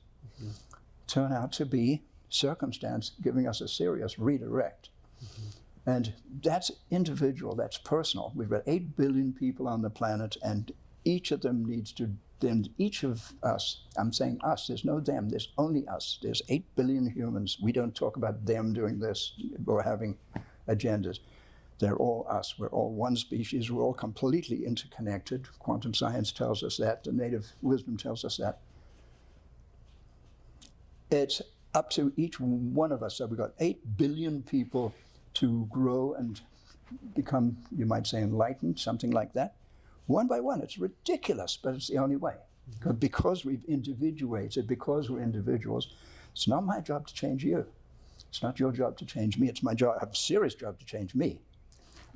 S3: turn out to be circumstance giving us a serious redirect. And that's individual, that's personal. We've got 8 billion people on the planet, and each of them needs to, then each of us, I'm saying us, there's no them, there's only us. There's 8 billion humans. We don't talk about them doing this or having agendas. They're all us. We're all one species. We're all completely interconnected. Quantum science tells us that. The native wisdom tells us that. It's up to each one of us. So we've got 8 billion people to grow and become, you might say, enlightened, something like that. One by one. It's ridiculous, but it's the only way. Because we've individuated, because we're individuals, it's not my job to change you. It's not your job to change me. It's my job. I have a serious job to change me.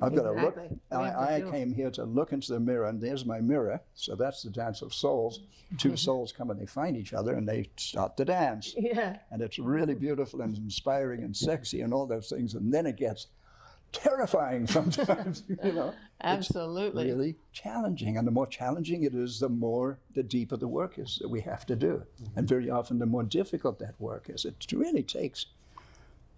S3: I've got to look.
S2: Exactly. We have to
S3: I
S2: do.
S3: came here to look into the mirror, and there's my mirror. So that's the dance of souls. Two souls come and they find each other, and they start to dance.
S2: Yeah.
S3: And it's really beautiful and inspiring and sexy and all those things. And then it gets terrifying sometimes, you know.
S2: Absolutely.
S3: It's really challenging. And the more challenging it is, the deeper the work is that we have to do. And very often, the more difficult that work is. It really takes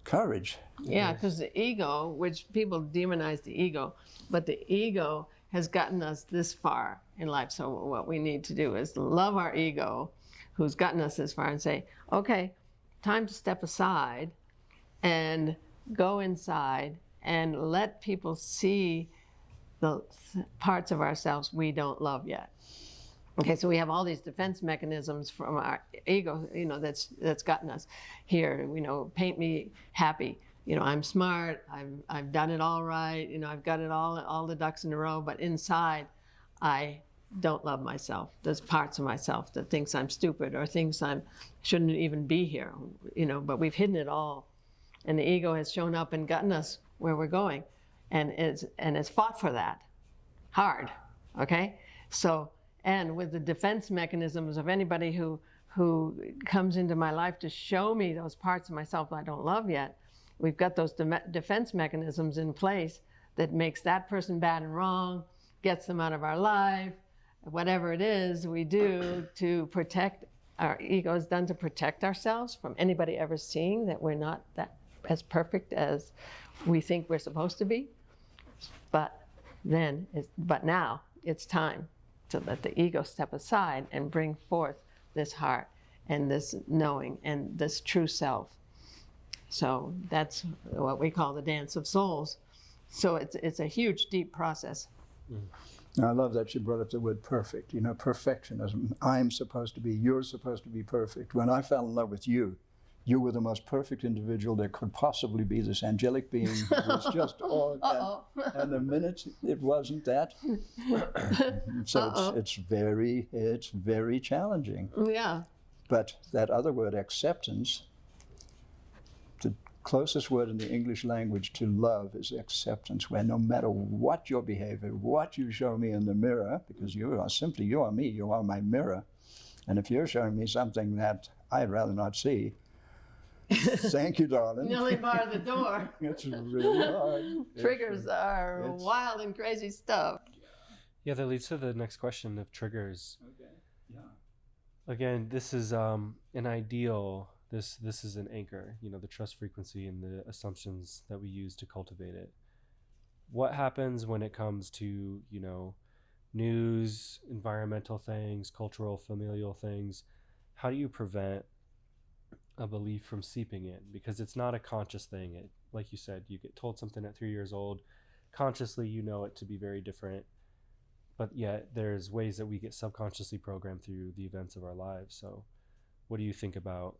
S3: courage.
S2: Yeah, because the ego, which people demonize the ego, but the ego has gotten us this far in life. So what we need to do is love our ego, who's gotten us this far, and say, okay, time to step aside and go inside and let people see the parts of ourselves we don't love yet. Okay, so we have all these defense mechanisms from our ego, you know, that's gotten us here. You know, paint me happy. You know, I'm smart. I've done it all right. You know, I've got it all the ducks in a row. But inside, I don't love myself. There's parts of myself that thinks I'm stupid or thinks I shouldn't even be here. You know, but we've hidden it all, and the ego has shown up and gotten us where we're going, and it's fought for that, hard. Okay, so. And with the defense mechanisms of anybody who comes into my life to show me those parts of myself I don't love yet, we've got those defense mechanisms in place that makes that person bad and wrong, gets them out of our life, whatever it is we do to protect, our ego is done to protect ourselves from anybody ever seeing that we're not that as perfect as we think we're supposed to be. But now it's time to let the ego step aside and bring forth this heart and this knowing and this true self. So that's what we call the dance of souls. So it's a huge, deep process.
S3: Now, I love that you brought up the word perfect. You know, perfectionism. I'm supposed to be, you're supposed to be perfect. When I fell in love with you, you were the most perfect individual there could possibly be, this angelic being who was just all that. And the minute it wasn't that, so it's very challenging.
S2: Yeah.
S3: But that other word, acceptance, the closest word in the English language to love is acceptance, where no matter what your behavior, what you show me in the mirror, because you are me, you are my mirror, and if you're showing me something that I'd rather not see, thank you, darling.
S2: Nearly bar the door.
S3: It's really hard.
S2: Triggers are wild and crazy stuff.
S4: Yeah, that leads to the next question of triggers.
S3: Okay. Yeah.
S4: Again, this is an ideal. This is an anchor. You know, the trust frequency and the assumptions that we use to cultivate it. What happens when it comes to, you know, news, environmental things, cultural, familial things? How do you prevent a belief from seeping in? Because it's not a conscious thing. Like you said, you get told something at 3 years old, consciously you know it to be very different, but yet there's ways that we get subconsciously programmed through the events of our lives. So what do you think about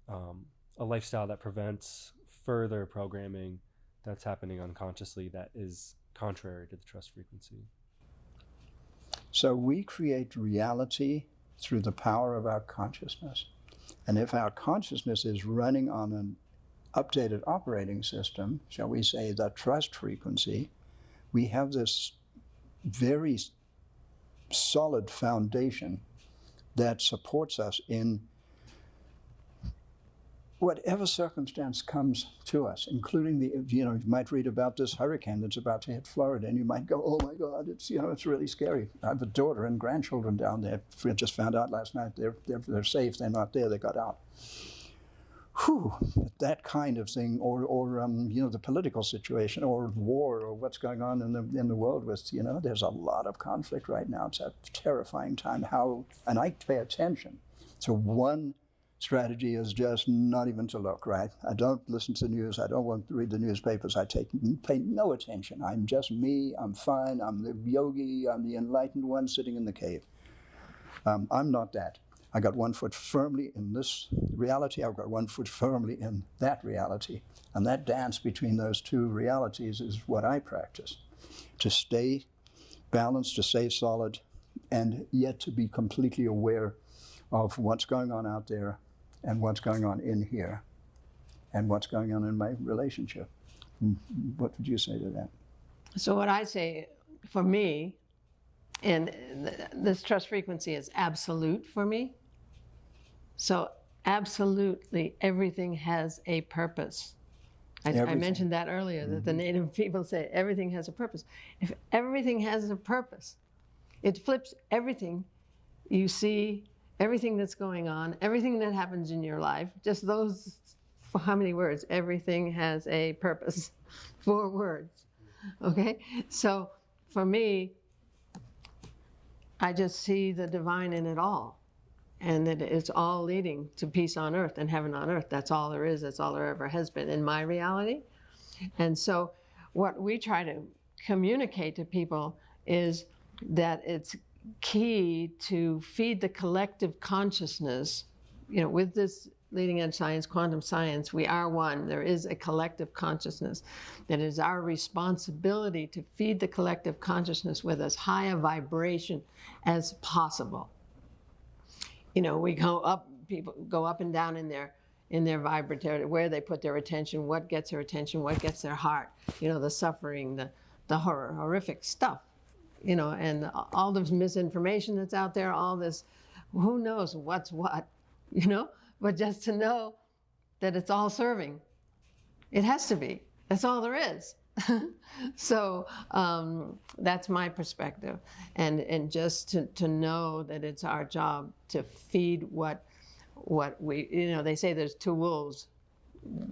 S4: a lifestyle that prevents further programming that's happening unconsciously that is contrary to the trust frequency?
S3: So we create reality through the power of our consciousness. And if our consciousness is running on an updated operating system, shall we say the trust frequency, we have this very solid foundation that supports us in whatever circumstance comes to us, including you might read about this hurricane that's about to hit Florida, and you might go, oh my God, it's really scary. I have a daughter and grandchildren down there. We just found out last night they're safe. They're not there. They got out. Whew, that kind of thing, or the political situation, or war, or what's going on in the world with, there's a lot of conflict right now. It's a terrifying time. And I pay attention. So one strategy is just not even to look, right? I don't listen to the news. I don't want to read the newspapers. I pay no attention. I'm just me. I'm fine. I'm the yogi. I'm the enlightened one sitting in the cave. I'm not that. I got 1 foot firmly in this reality. I've got 1 foot firmly in that reality. And that dance between those two realities is what I practice. To stay balanced, to stay solid, and yet to be completely aware of what's going on out there and what's going on in here and what's going on in my relationship. What would you say to that?
S2: So what I say for me, and this trust frequency is absolute for me. So absolutely everything has a purpose. I
S3: Everything.
S2: mentioned that earlier, that the native people say everything has a purpose. If everything has a purpose, it flips everything you see, everything that's going on, everything that happens in your life, just those, for how many words? Everything has a purpose. 4 words, okay? So for me, I just see the divine in it all, and that it's all leading to peace on earth and heaven on earth. That's all there is. That's all there ever has been in my reality. And so what we try to communicate to people is that it's key to feed the collective consciousness. You know, with this leading edge science, quantum science, we are one. There is a collective consciousness. It is our responsibility to feed the collective consciousness with as high a vibration as possible. You know, we go up, people go up and down in their vibratory, where they put their attention, what gets their attention, what gets their heart, you know, the suffering, the horrific stuff, you know, and all this misinformation that's out there, all this, who knows what's what, you know, but just to know that it's all serving. It has to be. That's all there is. So that's my perspective. And just to know that it's our job to feed what we, you know, they say there's 2 wolves,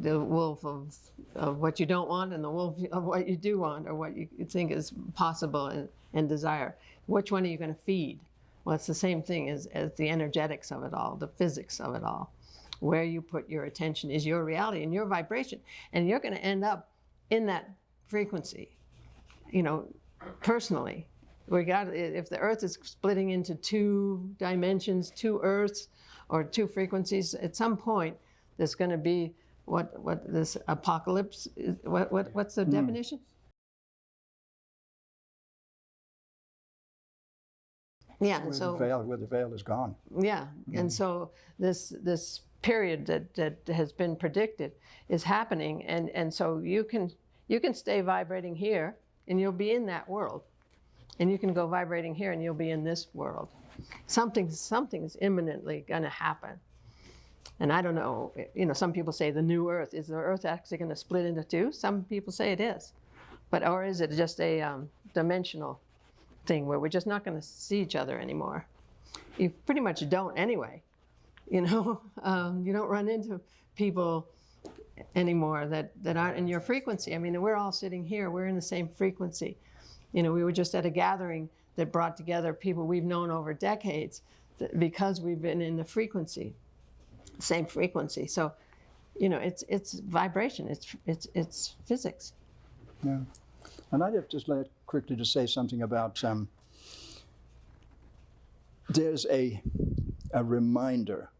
S2: the wolf of what you don't want and the wolf of what you do want, or what you think is possible and desire. Which one are you going to feed? Well, it's the same thing as the energetics of it all, the physics of it all. Where you put your attention is your reality and your vibration. And you're going to end up in that frequency, you know, personally. If the earth is splitting into 2 dimensions, 2 earths, or 2 frequencies, at some point there's going to be what this apocalypse is. What's the definition? Yeah,
S3: Where
S2: so
S3: the veil is gone.
S2: yeah, and so this period that has been predicted is happening, and so you can stay vibrating here and you'll be in that world, and you can go vibrating here and you'll be in this world. Something's imminently going to happen, and I don't know. You know, some people say the new Earth, is the Earth actually going to split into 2? Some people say it is, or is it just a dimensional thing where we're just not going to see each other anymore? You pretty much don't anyway. You know, you don't run into people anymore that aren't in your frequency. I mean, we're all sitting here, we're in the same frequency. You know, we were just at a gathering that brought together people we've known over decades because we've been in the frequency, same frequency. So, you know, it's vibration, it's physics.
S3: Yeah. And I'd have just like quickly to say something about, there's a reminder.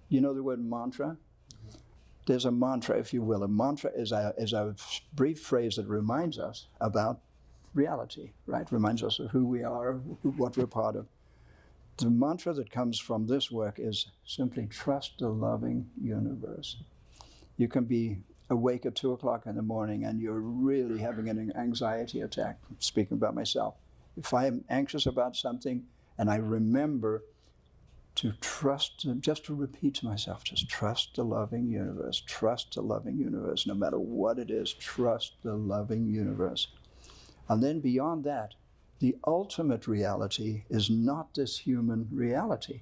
S3: You know the word mantra? There's a mantra, if you will. A mantra is a brief phrase that reminds us about reality, right? Reminds us of who we are, what we're part of. The mantra that comes from this work is simply trust the loving universe. You can be awake at 2 o'clock in the morning and you're really having an anxiety attack, speaking about myself. If I am anxious about something and I remember to trust, just to repeat to myself, just trust the loving universe, trust the loving universe, no matter what it is, trust the loving universe. And then beyond that, the ultimate reality is not this human reality.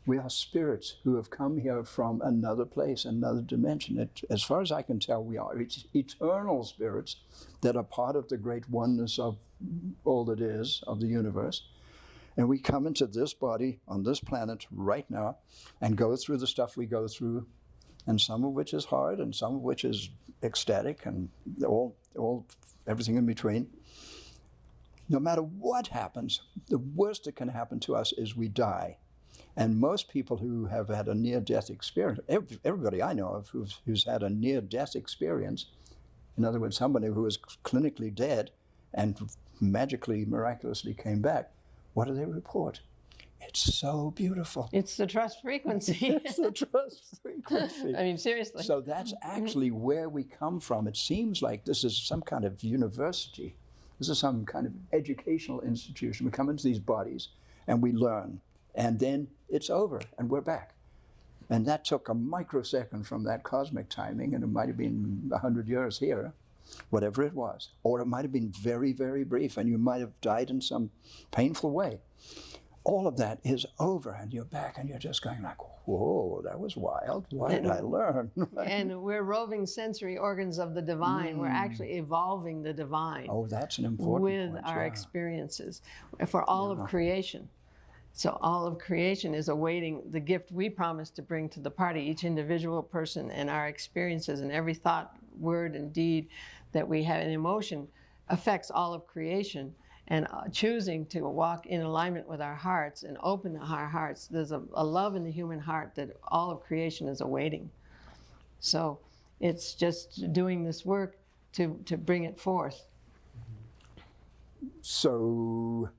S3: We are spirits who have come here from another place, another dimension. As far as I can tell, we are eternal spirits that are part of the great oneness of all that is, of the universe. And we come into this body on this planet right now and go through the stuff we go through, and some of which is hard and some of which is ecstatic and everything in between. No matter what happens, the worst that can happen to us is we die. And most people who have had a near-death experience, everybody I know of who's had a near-death experience, in other words, somebody who was clinically dead and magically, miraculously came back, what do they report? It's so beautiful.
S2: It's the trust frequency.
S3: It's the trust frequency.
S2: I mean, seriously.
S3: So that's actually where we come from. It seems like this is some kind of university. This is some kind of educational institution. We come into these bodies and we learn, and then it's over and we're back. And that took a microsecond from that cosmic timing, and it might have been 100 years here, whatever it was. Or it might have been very, very brief, and you might have died in some painful way. All of that is over, and you're back, and you're just going like, whoa, that was wild. Why did I learn?
S2: And we're roving sensory organs of the divine. We're actually evolving the divine
S3: Oh, that's an important
S2: with
S3: point,
S2: our
S3: yeah.
S2: experiences for all of creation. So all of creation is awaiting the gift we promise to bring to the party, each individual person, and our experiences and every thought, word, and deed that we have in emotion affects all of creation. And choosing to walk in alignment with our hearts and open our hearts, there's a love in the human heart that all of creation is awaiting. So it's just doing this work to bring it forth.
S3: So,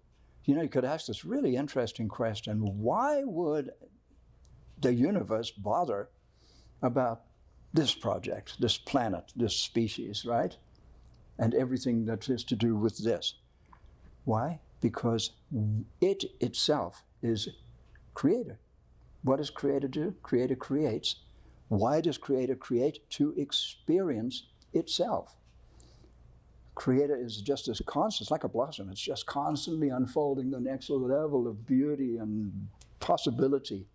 S3: you could ask this really interesting question. Why would the universe bother about this project, this planet, this species, right? And everything that is to do with this? Why? Because it itself is creator. What does creator do? Creator creates. Why does creator create? To experience itself. Creator is just as constant, it's like a blossom. It's just constantly unfolding the next level of beauty and possibility.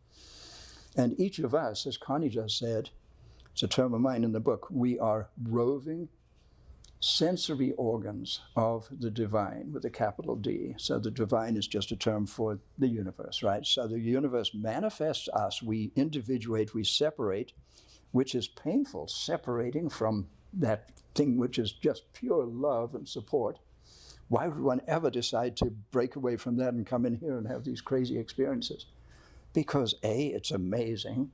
S3: And each of us, as Connie just said, it's a term of mine in the book, we are roving sensory organs of the divine with a capital D. So the divine is just a term for the universe, right? So the universe manifests us, we individuate, we separate, which is painful, separating from that thing which is just pure love and support. Why would one ever decide to break away from that and come in here and have these crazy experiences? Because A, it's amazing.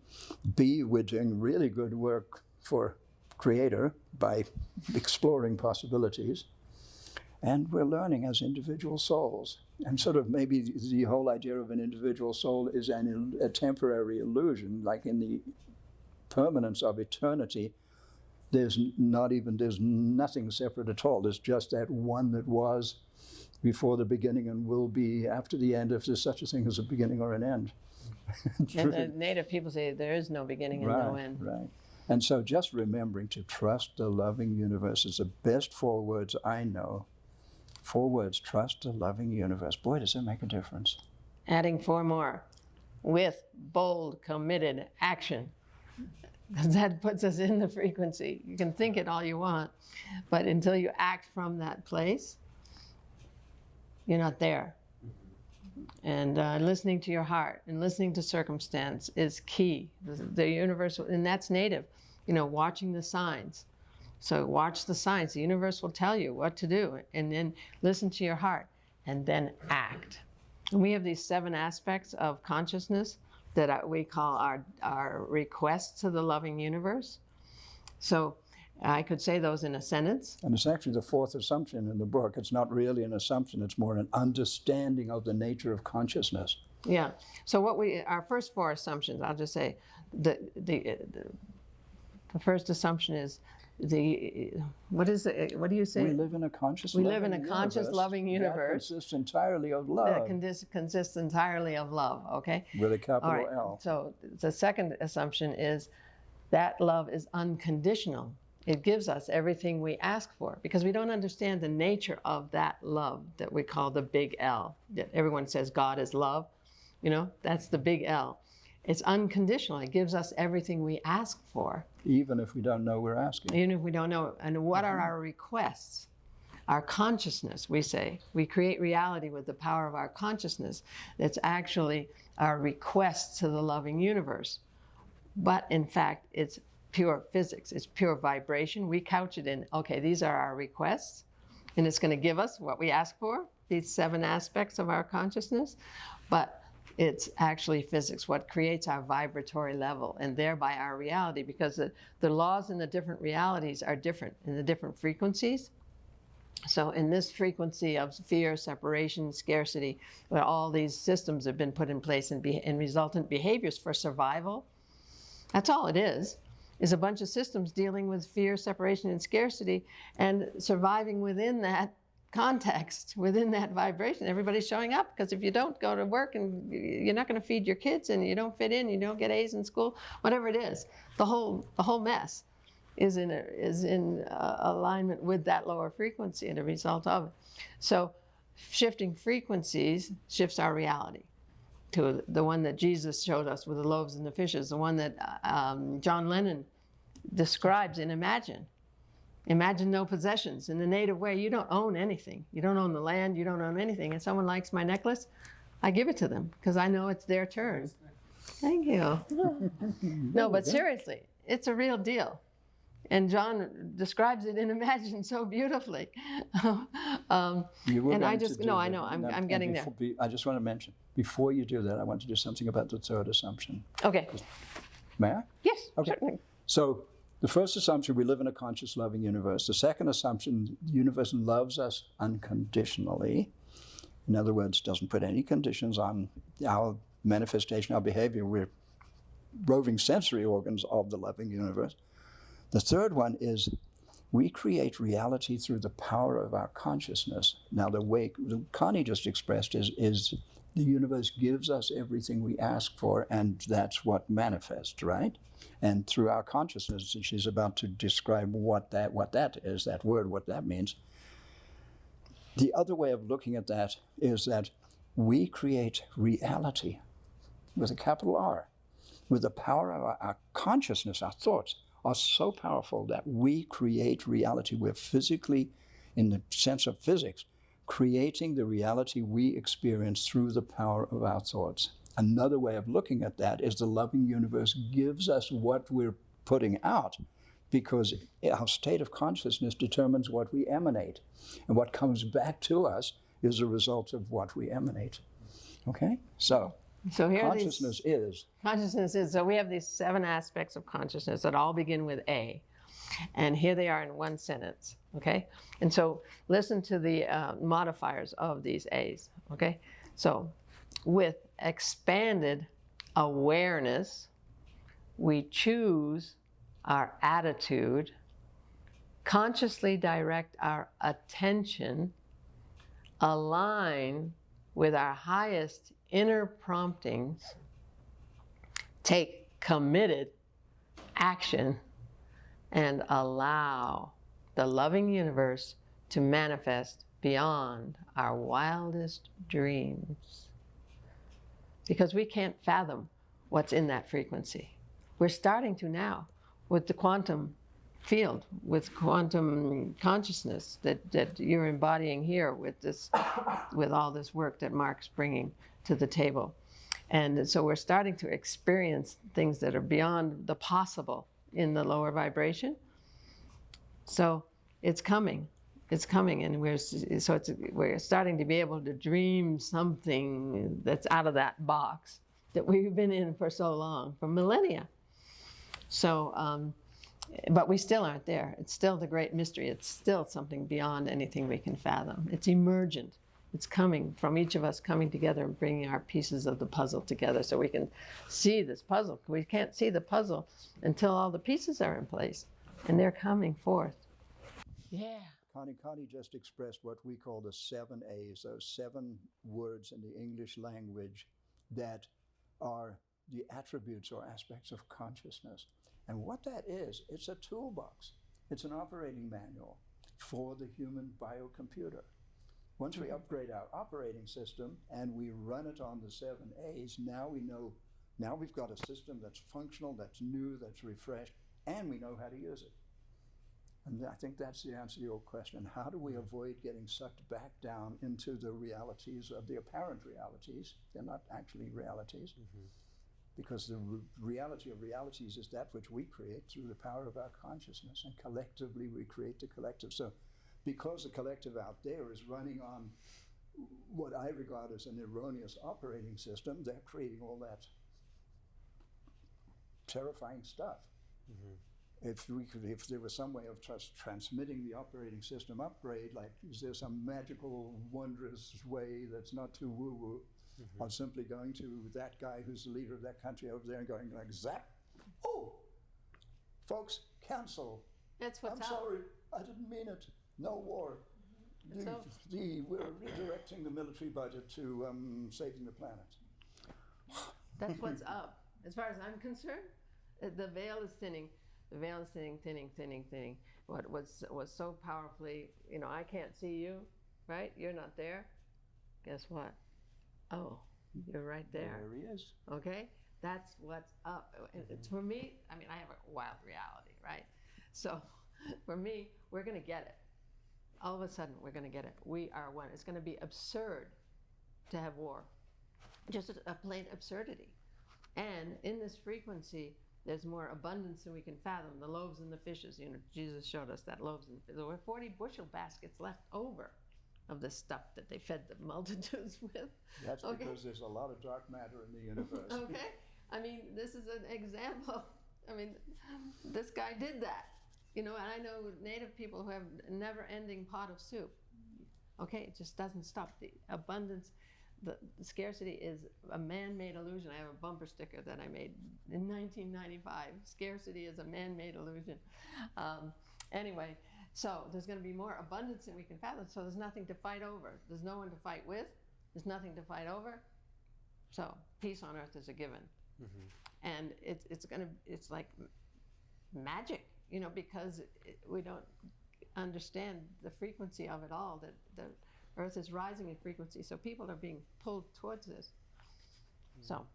S3: B, we're doing really good work for Creator by exploring possibilities. And we're learning as individual souls. And sort of maybe the whole idea of an individual soul is a temporary illusion, like in the permanence of eternity. There's nothing separate at all. There's just that one that was before the beginning and will be after the end, if there's such a thing as a beginning or an end.
S2: And the native people say there is no beginning and no end.
S3: Right. And so just remembering to trust the loving universe is the best 4 words I know. 4 words, trust the loving universe. Boy, does that make a difference.
S2: Adding 4 more. With bold, committed action. Because that puts us in the frequency. You can think it all you want, but until you act from that place, you're not there. And listening to your heart and listening to circumstance is key. The universe, and that's native, watching the signs. So watch the signs. The universe will tell you what to do, and then listen to your heart, and then act. And we have these 7 aspects of consciousness that we call our requests to the loving universe. So I could say those in a sentence.
S3: And it's actually the 4th assumption in the book. It's not really an assumption, it's more an understanding of the nature of consciousness.
S2: Yeah. So our first 4 assumptions, I'll just say, the first assumption is what do you say?
S3: We live in a conscious,
S2: loving universe
S3: that consists entirely of love.
S2: That consists entirely of love, okay?
S3: With a capital
S2: All right.
S3: L.
S2: So the second assumption is that love is unconditional. It gives us everything we ask for because we don't understand the nature of that love that we call the big L. Everyone says God is love. That's the big L. It's unconditional. It gives us everything we ask for.
S3: Even if we don't know we're asking.
S2: Even if we don't know. And what are our requests? Our consciousness, we say. We create reality with the power of our consciousness. That's actually our requests to the loving universe. But in fact, it's pure physics. It's pure vibration. We couch it in, okay, these are our requests, and it's going to give us what we ask for, these 7 aspects of our consciousness. But it's actually physics, what creates our vibratory level and thereby our reality, because the laws in the different realities are different in the different frequencies. So in this frequency of fear, separation, scarcity, where all these systems have been put in place and resultant behaviors for survival, that's all it is a bunch of systems dealing with fear, separation, and scarcity, and surviving within that context, within that vibration. Everybody's showing up, because if you don't go to work and you're not going to feed your kids and you don't fit in, you don't get A's in school, whatever it is, the whole mess is in alignment with that lower frequency and a result of it. So shifting frequencies shifts our reality to the one that Jesus showed us with the loaves and the fishes, the one that John Lennon describes in Imagine. Imagine no possessions. In the native way, you don't own anything. You don't own the land, you don't own anything. And someone likes my necklace, I give it to them because I know it's their turn. Thank you. No, but seriously, it's a real deal. And John describes it in Imagine so beautifully. And I just, no, I know, I'm getting there.
S3: I just want to mention, before you do that, I want to do something about the third assumption.
S2: Okay.
S3: May I?
S2: Yes,
S3: Okay.
S2: certainly.
S3: So the first assumption, we live in a conscious, loving universe. The second assumption, the universe loves us unconditionally. In other words, doesn't put any conditions on our manifestation, our behavior. We're roving sensory organs of the loving universe. The third one is we create reality through the power of our consciousness. Now, the way Connie just expressed is the universe gives us everything we ask for, and that's what manifests, right? And through our consciousness, and she's about to describe what that is, that word, what that means. The other way of looking at that is that we create reality with a capital R, with the power of our consciousness. Our thoughts are so powerful that we create reality. We're physically, in the sense of physics, creating the reality we experience through the power of our thoughts. Another way of looking at that is the loving universe gives us what we're putting out, because our state of consciousness determines what we emanate. And what comes back to us is a result of what we emanate. Okay? So
S2: here
S3: consciousness is.
S2: Consciousness is, so we have these 7 aspects of consciousness that all begin with A. And here they are in one sentence, okay? And so listen to the modifiers of these A's, okay? So with expanded awareness, we choose our attitude, consciously direct our attention, align with our highest inner promptings, take committed action, and allow the loving universe to manifest beyond our wildest dreams. Because we can't fathom what's in that frequency. We're starting to now with the quantum field, with quantum consciousness that you're embodying here with this, with all this work that Mark's bringing to the table. And so we're starting to experience things that are beyond the possible in the lower vibration. So it's coming, and we're starting to be able to dream something that's out of that box that we've been in for so long, for millennia. So, but we still aren't there. It's still the great mystery. It's still something beyond anything we can fathom. It's emergent. It's coming from each of us coming together and bringing our pieces of the puzzle together so we can see this puzzle. We can't see the puzzle until all the pieces are in place, and they're coming forth. Yeah.
S3: Connie just expressed what we call the 7 A's, those 7 words in the English language that are the attributes or aspects of consciousness. And what that is, it's a toolbox. It's an operating manual for the human biocomputer. Once we upgrade our operating system and we run it on the 7 A's, now we know, now we've got a system that's functional, that's new, that's refreshed, and we know how to use it. And I think that's the answer to your question. How do we avoid getting sucked back down into the realities of the apparent realities? They're not actually realities. Mm-hmm. Because the reality of realities is that which we create through the power of our consciousness, and collectively we create the collective. So because the collective out there is running on what I regard as an erroneous operating system, they're creating all that terrifying stuff. Mm-hmm. if there was some way of just transmitting the operating system upgrade, like is there some magical, wondrous way that's not too woo-woo, of simply going to that guy who's the leader of that country over there and going like, zap, oh, folks, cancel.
S2: That's what's
S3: I'm
S2: up.
S3: sorry, I didn't mean it. No war.
S2: It's over.
S3: We're redirecting the military budget to saving the planet.
S2: That's what's up. As far as I'm concerned, the veil is thinning. The veil is thinning. What was so powerfully, I can't see you, right? You're not there. Guess what? Oh, you're right there.
S3: There he is.
S2: Okay? That's what's up. It's for me, I have a wild reality, right? So for me, we're going to get it. All of a sudden, we're going to get it. We are one. It's going to be absurd to have war. Just a plain absurdity. And in this frequency, there's more abundance than we can fathom. The loaves and the fishes, Jesus showed us that loaves and there were 40 bushel baskets left over of the stuff that they fed the multitudes with.
S3: That's because there's a lot of dark matter in the universe.
S2: Okay? This is an example. This guy did that. And I know native people who have a never-ending pot of soup. Okay, it just doesn't stop. The abundance, the scarcity is a man-made illusion. I have a bumper sticker that I made in 1995. Scarcity is a man-made illusion. Anyway, so there's going to be more abundance than we can fathom. So there's nothing to fight over. There's no one to fight with. There's nothing to fight over. So peace on earth is a given, and it's like magic. Because we don't understand the frequency of it all, that the Earth is rising in frequency, so people are being pulled towards this. So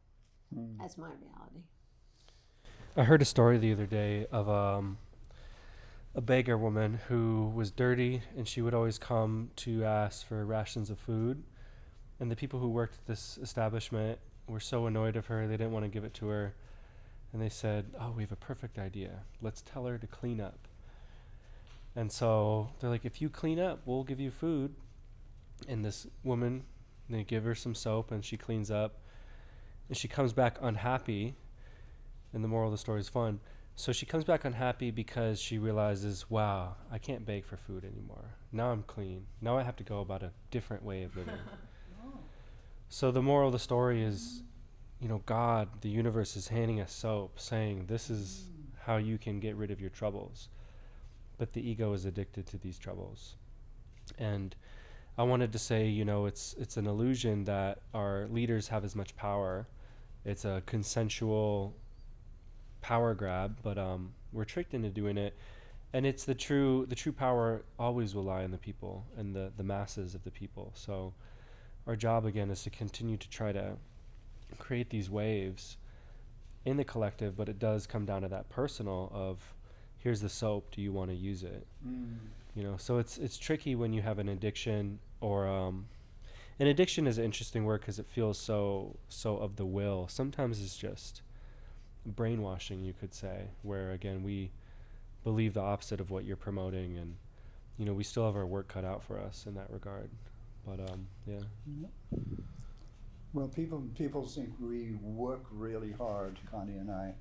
S2: that's my reality.
S4: I heard a story the other day of a beggar woman who was dirty, and she would always come to ask for rations of food. And the people who worked at this establishment were so annoyed of her, they didn't want to give it to her. And they said, oh, we have a perfect idea. Let's tell her to clean up. And so they're like, if you clean up, we'll give you food. And this woman, they give her some soap and she cleans up. And she comes back unhappy. And the moral of the story is fun. So she comes back unhappy because she realizes, wow, I can't beg for food anymore. Now I'm clean. Now I have to go about a different way of living. So the moral of the story is, God, the universe is handing us soap, saying this is how you can get rid of your troubles. But the ego is addicted to these troubles. And I wanted to say, it's an illusion that our leaders have as much power. It's a consensual power grab, but we're tricked into doing it. And it's the true power always will lie in the people and the masses of the people. So our job again is to continue to try to create these waves in the collective, but it does come down to that personal of, here's the soap, do you want to use it? So it's tricky when you have an addiction, or an addiction is an interesting word because it feels so of the will. Sometimes it's just brainwashing, you could say, where again we believe the opposite of what you're promoting, and we still have our work cut out for us in that regard. But
S3: Well, people think we work really hard, Connie and I.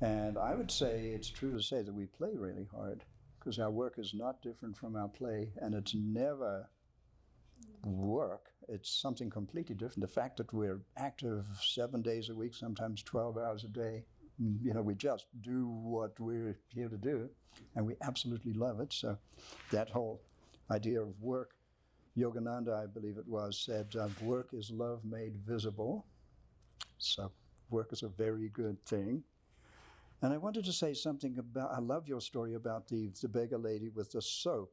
S3: And I would say it's true to say that we play really hard, because our work is not different from our play, and it's never work. It's something completely different. The fact that we're active 7 days a week, sometimes 12 hours a day, we just do what we're here to do, and we absolutely love it. So that whole idea of work, Yogananda, I believe it was, said, work is love made visible. So work is a very good thing. And I wanted to say something about, I love your story about the beggar lady with the soap.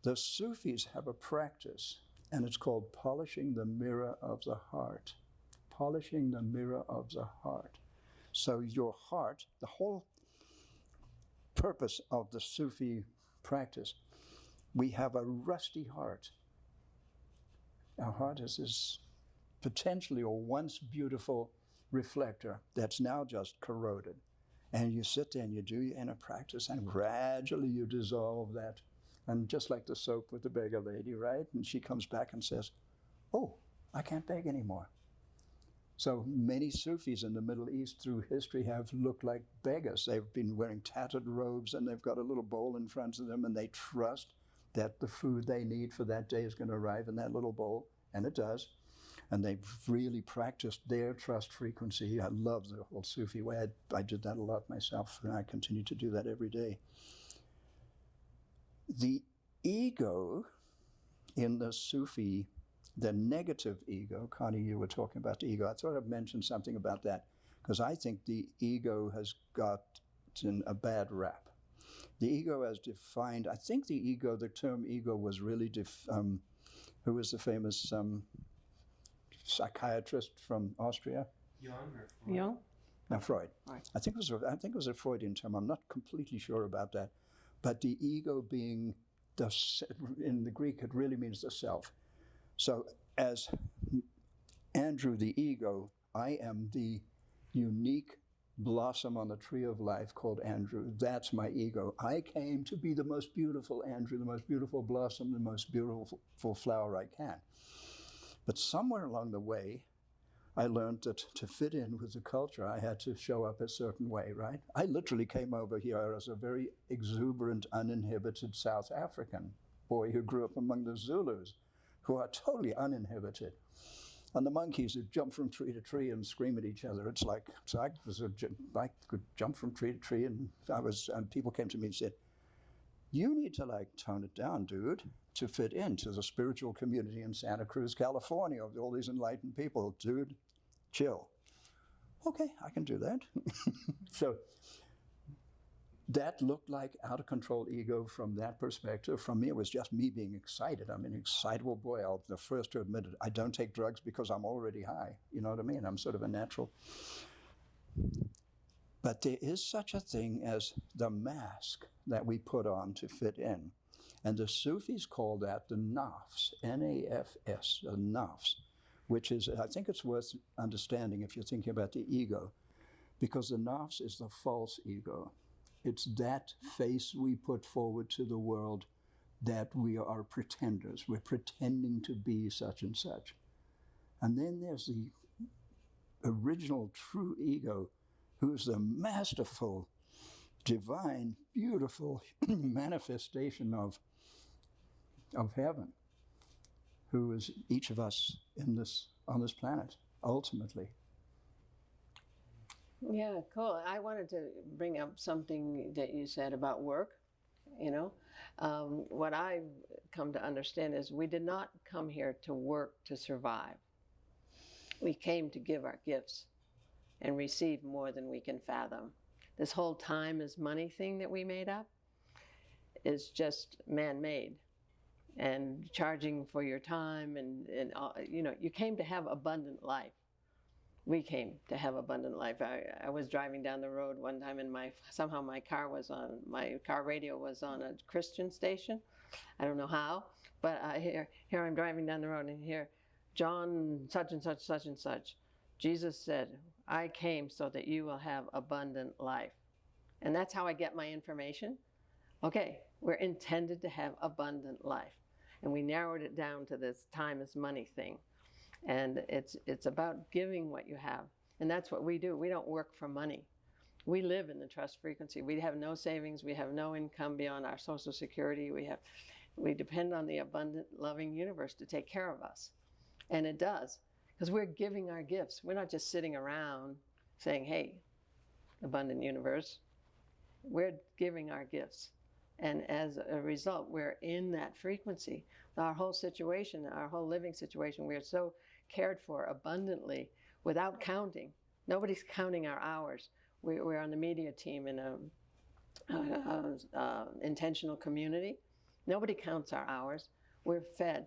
S3: The Sufis have a practice, and it's called polishing the mirror of the heart. Polishing the mirror of the heart. So your heart, the whole purpose of the Sufi practice, we have a rusty heart. Our heart is this potentially or once beautiful reflector that's now just corroded. And you sit there and you do your inner practice, and gradually you dissolve that. And just like the soap with the beggar lady, right? And she comes back and says, oh, I can't beg anymore. So many Sufis in the Middle East through history have looked like beggars. They've been wearing tattered robes and they've got a little bowl in front of them and they trust that the food they need for that day is going to arrive in that little bowl, and it does. And they've really practiced their trust frequency. I love the whole Sufi way. I did that a lot myself, and I continue to do that every day. The ego in the Sufi, the negative ego, Connie, you were talking about the ego. I thought I'd mention something about that because I think the ego has gotten a bad rap. The ego as defined, I think the ego, the term ego was really, who was the famous psychiatrist from Austria?
S2: Jung?
S3: No, Freud.
S2: Right.
S3: I think it was a Freudian term. I'm not completely sure about that. But the ego being, in the Greek, it really means the self. So as Andrew, the ego, I am the unique blossom on the tree of life called Andrew. That's my ego. I came to be the most beautiful Andrew, the most beautiful blossom, the most beautiful flower I can. But somewhere along the way, I learned that to fit in with the culture, I had to show up a certain way, right? I literally came over here as a very exuberant, uninhibited South African boy who grew up among the Zulus, who are totally uninhibited. And the monkeys who jump from tree to tree and scream at each other. I could jump from tree to tree, and people came to me and said, "You need to tone it down, dude, to fit into the spiritual community in Santa Cruz, California, with all these enlightened people. Dude, chill." Okay, I can do that. So that looked like out of control ego from that perspective. From me, it was just me being excited. I'm an excitable boy. I'll be the first to admit it. I don't take drugs because I'm already high. You know what I mean? I'm sort of a natural. But there is such a thing as the mask that we put on to fit in. And the Sufis call that the nafs, N-A-F-S, the nafs, which is, I think it's worth understanding if you're thinking about the ego, because the nafs is the false ego. It's that face we put forward to the world that we are pretenders. We're pretending to be such and such. And then there's the original true ego, who's the masterful, divine, beautiful manifestation of heaven, who is each of us on this planet, ultimately.
S2: Yeah, cool. I wanted to bring up something that you said about work. What I've come to understand is we did not come here to work to survive. We came to give our gifts and receive more than we can fathom. This whole time is money thing that we made up is just man-made. And charging for your time and you came to have abundant life. We came to have abundant life. I was driving down the road one time and somehow my car radio was on a Christian station. I don't know how, but here I'm driving down the road and here, John such and such, such and such. Jesus said, "I came so that you will have abundant life." And that's how I get my information. Okay, we're intended to have abundant life. And we narrowed it down to this time is money thing. And it's about giving what you have. And that's what we do. We don't work for money. We live in the trust frequency. We have no savings. We have no income beyond our Social Security. We depend on the abundant, loving universe to take care of us. And it does. Because we're giving our gifts. We're not just sitting around saying, "Hey, abundant universe." We're giving our gifts. And as a result, we're in that frequency. Our whole situation, our whole living situation, we're so cared for abundantly without counting. Nobody's counting our hours. We're on the media team in a intentional community. Nobody counts our hours. We're fed,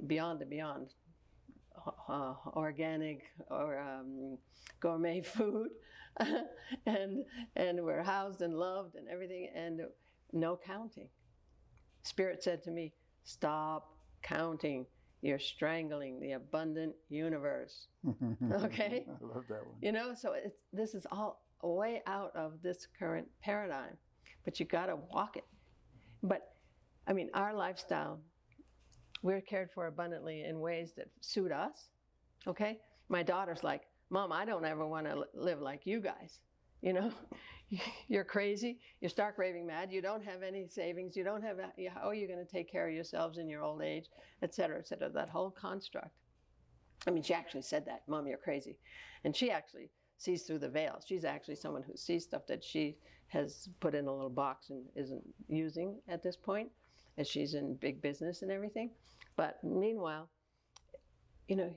S2: beyond and beyond, organic or gourmet food, and we're housed and loved and everything, and no counting. Spirit said to me, "Stop counting. You're strangling the abundant universe." Okay?
S3: I love that one.
S2: So this is all way out of this current paradigm, but you got to walk it. But our lifestyle, we're cared for abundantly in ways that suit us. Okay? my daughter's like, Mom, I don't ever want to live like you guys. You know, you're crazy, you're stark raving mad, you don't have any savings, you don't have, how are you going to take care of yourselves in your old age, et cetera, that whole construct. I mean, she actually said that, Mom, you're crazy. And she actually sees through the veil. She's actually someone who sees stuff that she has put in a little box and isn't using at this point, as she's in big business and everything. But meanwhile, you know,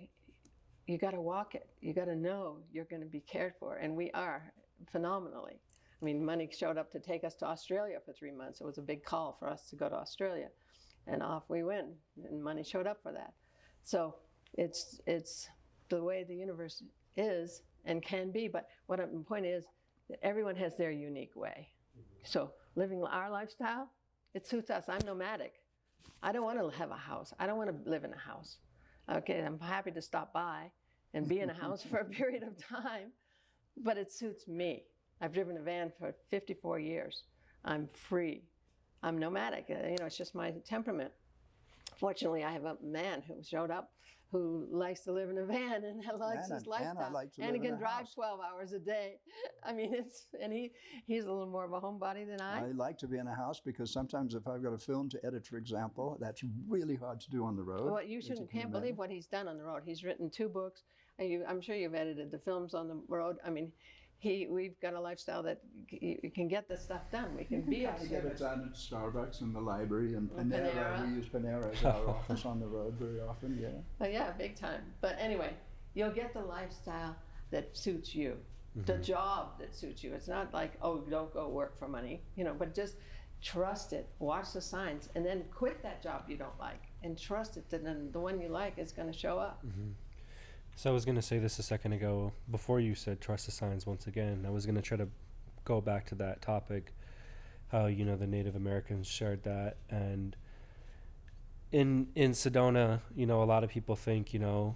S2: you got to walk it. You got to know you're going to be cared for, and we are phenomenally. I mean, money showed up to take us to Australia for 3 months. It was a big call for us to go to Australia, and off we went, and money showed up for that. So it's the way the universe is and can be. But the point is that everyone has their unique way. So living our lifestyle, it suits us. I'm nomadic. I don't want to have a house. I don't want to live in a house. Okay, I'm happy to stop by and be in a house for a period of time, but it suits me. I've driven a van for 54 years. I'm free. I'm nomadic. You know, it's just my temperament. Fortunately, I have a man who showed up who likes to live in a van and likes his lifestyle.
S3: And I like to
S2: and
S3: live
S2: he
S3: in
S2: can
S3: a
S2: drive
S3: house.
S2: 12 hours a day. I mean, he's a little more of a homebody than I.
S3: I like to be in a house because sometimes if I've got a film to edit, for example, that's really hard to do on the road.
S2: Well, you
S3: as
S2: can't
S3: can
S2: believe
S3: imagine.
S2: what he's done on the road. He's written 2 books. I'm sure you've edited the films on the road. I mean, we've got a lifestyle that you can get this stuff done. We can be of
S3: I get it
S2: service.
S3: done at Starbucks and the library and
S2: And
S3: Panera.
S2: Panera.
S3: We use Panera as our office on the road very often, yeah.
S2: Oh, yeah, big time. But anyway, you'll get the lifestyle that suits you, the job that suits you. It's not like, oh, don't go work for money, you know, but just trust it, watch the signs, and then quit that job you don't like and trust it that then the one you like is going to show up.
S4: So I was going to say this a second ago, before you said trust the signs once again. I was going to try to go back to that topic, how, you know, the Native Americans shared that. And in Sedona, you know, a lot of people think, you know,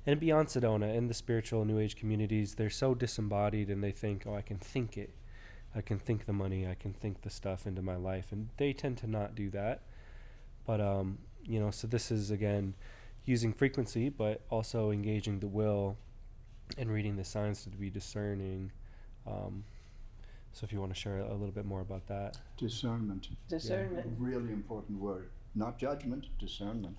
S4: and beyond Sedona, in the spiritual New Age communities, they're so disembodied and they think, oh, I can think it. I can think the money, I can think the stuff into my life. And they tend to not do that. But, you know, so this is, again, using frequency, but also engaging the will and reading the signs to be discerning. So if you want to share a little bit more about that.
S3: Discernment.
S2: Discernment.
S3: Really important word. Not judgment, discernment.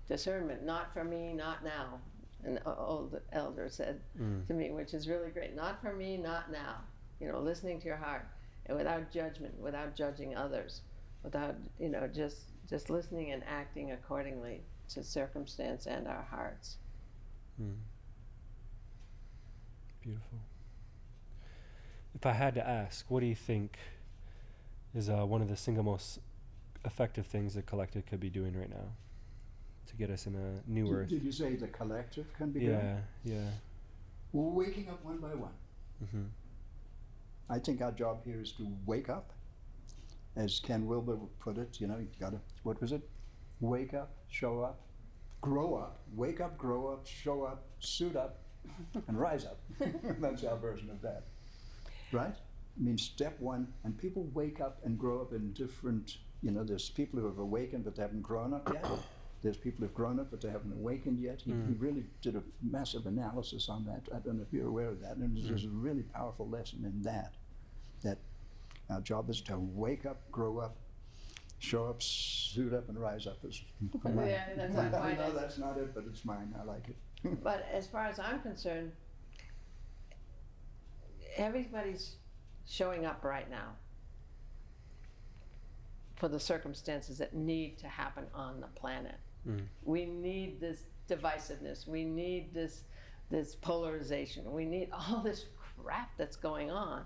S2: Discernment, not for me, not now. An old elder said to me, which is really great. Not for me, not now. You know, listening to your heart and without judgment, without judging others, without, you know, just listening and acting accordingly to circumstance and our hearts.
S4: Beautiful. If I had to ask, what do you think is one of the single most effective things the collective could be doing right now to get us in a new earth?
S3: Did you say the collective can be done?
S4: Yeah.
S3: Well, waking up one by one.
S4: Mm-hmm.
S3: I think our job here is to wake up. As Ken Wilber put it, you know, you gotta, what was it? Wake up, show up, grow up, wake up, grow up, show up, suit up, and rise up. That's our version of that. Right? I mean, step one, and people wake up and grow up in different, you know, there's people who have awakened but they haven't grown up yet. There's people who have grown up but they haven't awakened yet. He really did a massive analysis on that. I don't know if you're aware of that. And there's a really powerful lesson in that our job is to wake up, grow up, show up, suit up, and rise up. Is mine.
S2: Yeah, that's not quite
S3: No,
S2: it.
S3: that's not it, but it's mine. I like it.
S2: But as far as I'm concerned, everybody's showing up right now for the circumstances that need to happen on the planet. We need this divisiveness. We need this polarization. We need all this crap that's going on.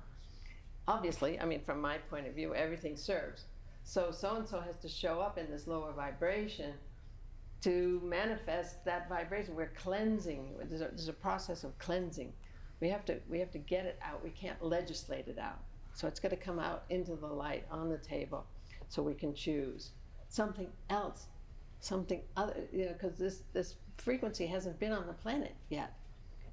S2: Obviously, I mean, from my point of view, everything serves. So and so has to show up in this lower vibration to manifest that vibration. We're cleansing. There's a process of cleansing. We have to get it out. We can't legislate it out. So it's got to come out into the light on the table, so we can choose something else, something other. You know, because this frequency hasn't been on the planet yet.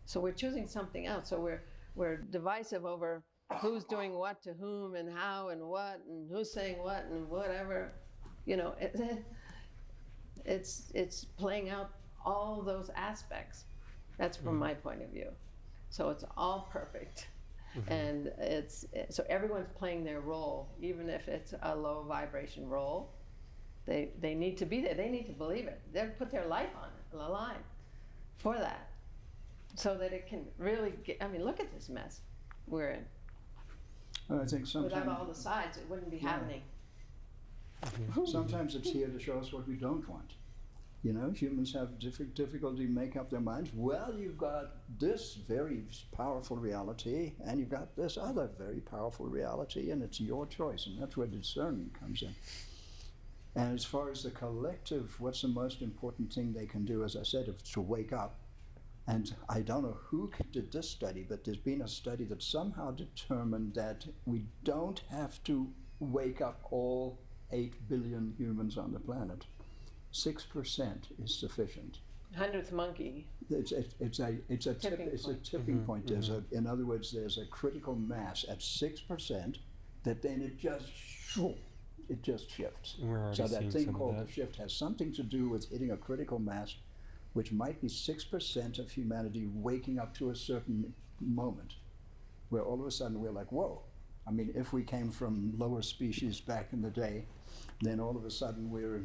S2: So we're choosing something else. So we're divisive over who's doing what to whom and how and what and who's saying what and whatever. You know, it's playing out all those aspects. That's from my point of view. So it's all perfect. And so everyone's playing their role, even if it's a low vibration role. They need to be there. They need to believe it. They put their life on it, the line, for that, so that it can really get. I mean, look at this mess we're in.
S3: I think
S2: Without
S3: sometimes,
S2: all the sides, it wouldn't be happening.
S3: sometimes it's here to show us what we don't want. You know, humans have difficulty make up their minds. Well, you've got this very powerful reality, and you've got this other very powerful reality, and it's your choice, and that's where discernment comes in. And as far as the collective, what's the most important thing they can do, as I said, is to wake up. And I don't know who did this study, but there's been a study that somehow determined that we don't have to wake up all 8 billion humans on the planet. 6% is sufficient.
S2: 100th monkey.
S3: It's a tipping point. There's in other words, there's a critical mass at 6% that then it just shifts.
S4: We're already
S3: So that
S4: seeing
S3: thing
S4: some of
S3: called
S4: that.
S3: the shift has something to do with hitting a critical mass, which might be 6% of humanity waking up to a certain moment, where all of a sudden we're like, whoa. I mean, if we came from lower species back in the day, then all of a sudden we're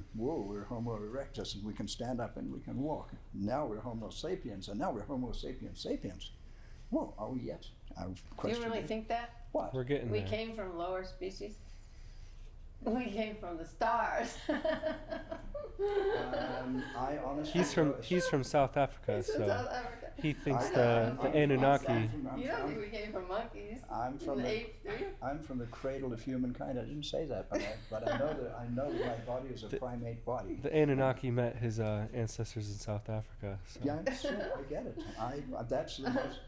S3: Homo erectus, and we can stand up and we can walk. Now we're Homo sapiens, and now we're Homo sapiens sapiens. Whoa, are we yet?
S2: Do you really think that?
S3: What?
S4: We're getting
S2: We
S4: there.
S2: came from lower species? We came from the stars.
S3: I honestly.
S4: He's from South Africa,
S2: From
S4: so
S2: South Africa.
S4: he thinks
S3: I-
S4: the
S3: I'm
S4: Anunnaki.
S2: You don't think we came from monkeys?
S3: I'm from
S2: and
S3: the-
S2: apes, do you?
S3: I'm from the cradle of humankind. I didn't say that, but I know that my body is a primate body.
S4: The Anunnaki met his ancestors in South Africa. So.
S3: Yeah, I get it. That's the most.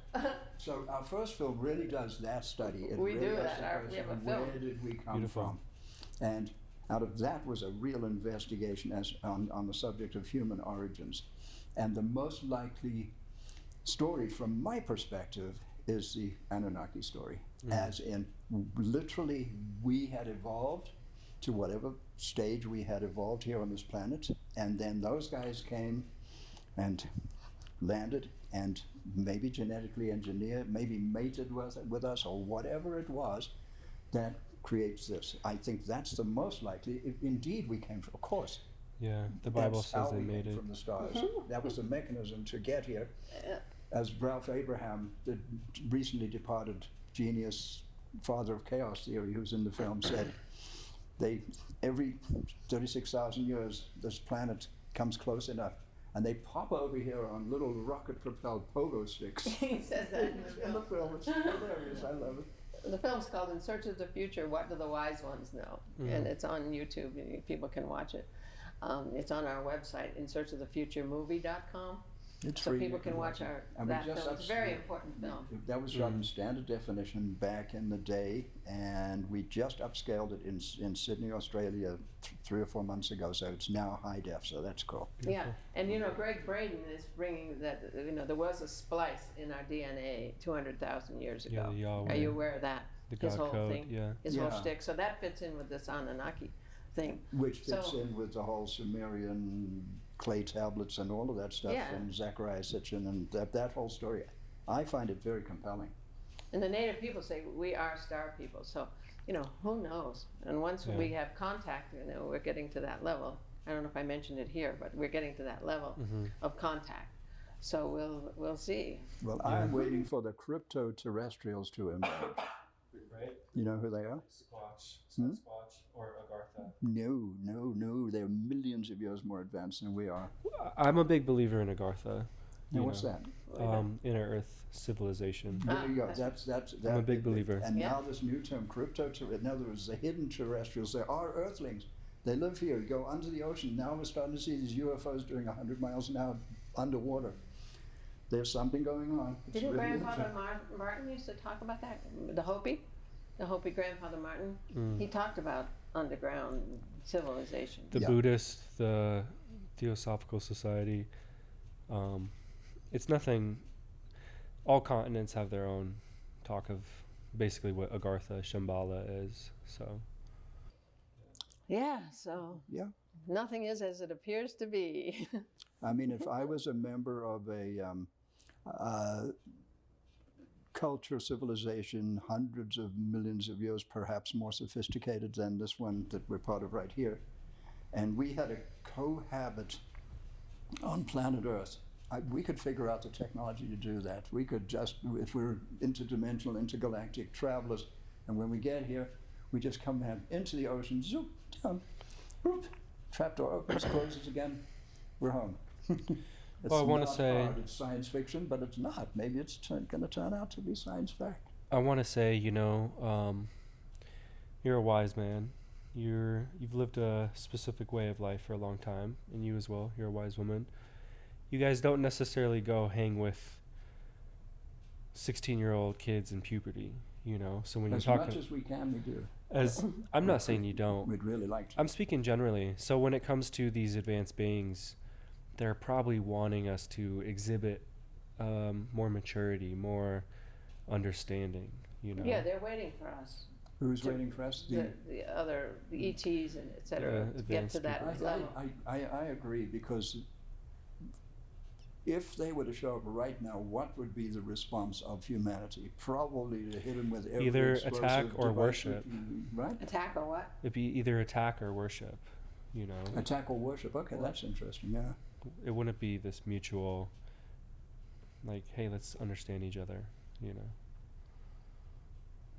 S3: So our first film really does that study. It
S2: We
S3: really
S2: do
S3: does
S2: that.
S3: the
S2: We have a
S3: question,
S2: film.
S3: where did we come
S4: Beautiful.
S3: from? And out of that was a real investigation on the subject of human origins. And the most likely story from my perspective is the Anunnaki story, as in literally we had evolved to whatever stage we had evolved here on this planet, and then those guys came and landed and maybe genetically engineered, maybe mated with us, or whatever it was that creates this. I think that's the most likely. If indeed we came from, of course.
S4: Yeah, the Bible
S3: That's how
S4: says they
S3: we
S4: made
S3: came
S4: it.
S3: from the stars. That was the mechanism to get here. As Ralph Abraham, the recently departed genius, father of chaos theory, who's in the film, said, every 36,000 years, this planet comes close enough, and they pop over here on little rocket-propelled pogo sticks.
S2: He says that
S3: In the film, it's hilarious. I love it.
S2: The film's called In Search of the Future, What Do the Wise Ones Know? And it's on YouTube, people can watch it. It's on our website, insearchofthefuturemovie.com.
S3: It's
S2: So
S3: free.
S2: people
S3: You
S2: can watch
S3: it.
S2: our,
S3: And we
S2: that
S3: just
S2: film. It's a very
S3: upscaled-
S2: important film.
S3: That was shot in standard definition back in the day, and we just upscaled it in Sydney, Australia, 3 or 4 months ago. So it's now high def. So that's cool.
S2: Yeah, and Greg Braden is bringing that, there was a splice in our DNA 200,000 years
S4: Yeah,
S2: ago.
S4: the Yahweh,
S2: Are you aware of that?
S4: the
S2: His
S4: God
S2: whole
S4: code.
S2: thing,
S4: Yeah.
S2: his whole
S3: Yeah.
S2: shtick. So that fits in with this Anunnaki thing.
S3: Which fits
S2: So-
S3: in with the whole Sumerian clay tablets and all of that stuff,
S2: Yeah.
S3: and Zechariah Sitchin and that whole story. I find it very compelling.
S2: And the native people say we are star people. So, who knows? And once
S4: Yeah.
S2: we have contact, we're getting to that level. I don't know if I mentioned it here, but we're getting to that level of contact. So we'll see.
S3: Well, I'm waiting for the crypto-terrestrials to emerge.
S4: Right?
S3: You know who they are?
S4: Squatch,
S3: Hmm?
S4: Sasquatch, or Agartha.
S3: No. They're millions of years more advanced than we are.
S4: I'm a big believer in Agartha.
S3: Now,
S4: you
S3: what's
S4: know,
S3: that?
S4: Inner Earth civilization.
S3: There you go.
S2: that's-
S3: That's
S4: I'm a big believer.
S3: And
S2: Yeah.
S3: now this new term, in other words, the hidden terrestrials. There are Earthlings. They live here. You go under the ocean. Now we're starting to see these UFOs doing 100 miles an hour underwater. There's something going on. It's
S2: Didn't
S3: really
S2: Grandfather Martin used to talk about that? The Hopi grandfather Martin? He talked about underground civilization.
S4: The
S3: Yeah.
S4: Buddhist, the Theosophical Society. It's nothing. All continents have their own talk of basically what Agartha, Shambhala is. So
S2: Yeah, so
S3: Yeah.
S2: nothing is as it appears to be.
S3: I mean, if I was a member of culture, civilization, hundreds of millions of years, perhaps more sophisticated than this one that we're part of right here. And we had to cohabit on planet Earth. We could figure out the technology to do that. We could just, if we're interdimensional, intergalactic travelers, and when we get here, we just come into the ocean, zoop, down, whoop, trapdoor opens, closes again, we're home. It's
S4: Well, I wanna
S3: not
S4: say-
S3: hard. It's science fiction, but it's not. Maybe it's going to turn out to be science fact.
S4: I want to say, you're a wise man. You've lived a specific way of life for a long time, and you as well. You're a wise woman. You guys don't necessarily go hang with 16-year-old kids in puberty, So when
S3: As
S4: you're
S3: much
S4: talking,
S3: as we can, we do.
S4: I'm not saying you don't.
S3: We'd really like to.
S4: I'm speaking generally. So when it comes to these advanced beings, they're probably wanting us to exhibit more maturity, more understanding.
S2: Yeah, they're waiting for us.
S3: Who's waiting for us?
S2: The ETs and et cetera, to get
S4: advanced
S2: to that
S4: people.
S2: level.
S3: I agree, because if they were to show up right now, what would be the response of humanity? Probably to hit them with every
S4: Either
S3: explosive
S4: attack or
S3: device
S4: worship.
S3: Right?
S2: Attack or what?
S4: It'd be either attack or worship.
S3: Attack or worship. Okay, that's interesting. Yeah.
S4: It wouldn't be this mutual, like, hey, let's understand each other.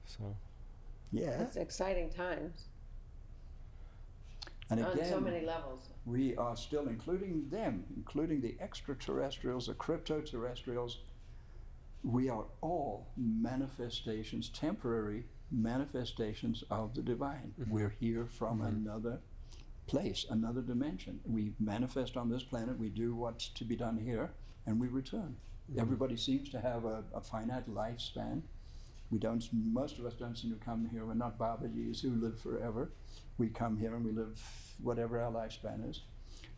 S4: So.
S3: Yeah.
S2: It's exciting times
S3: And
S2: on so
S3: again,
S2: many levels.
S3: we are still including them, including the extraterrestrials, the cryptoterrestrials. We are all manifestations, temporary manifestations of the divine.
S4: Mhm.
S3: We're here from another place, another dimension. We manifest on this planet, we do what's to be done here, and we return. Everybody seems to have a finite lifespan. Most of us don't seem to come here. We're not Babaji's who live forever. We come here and we live whatever our lifespan is,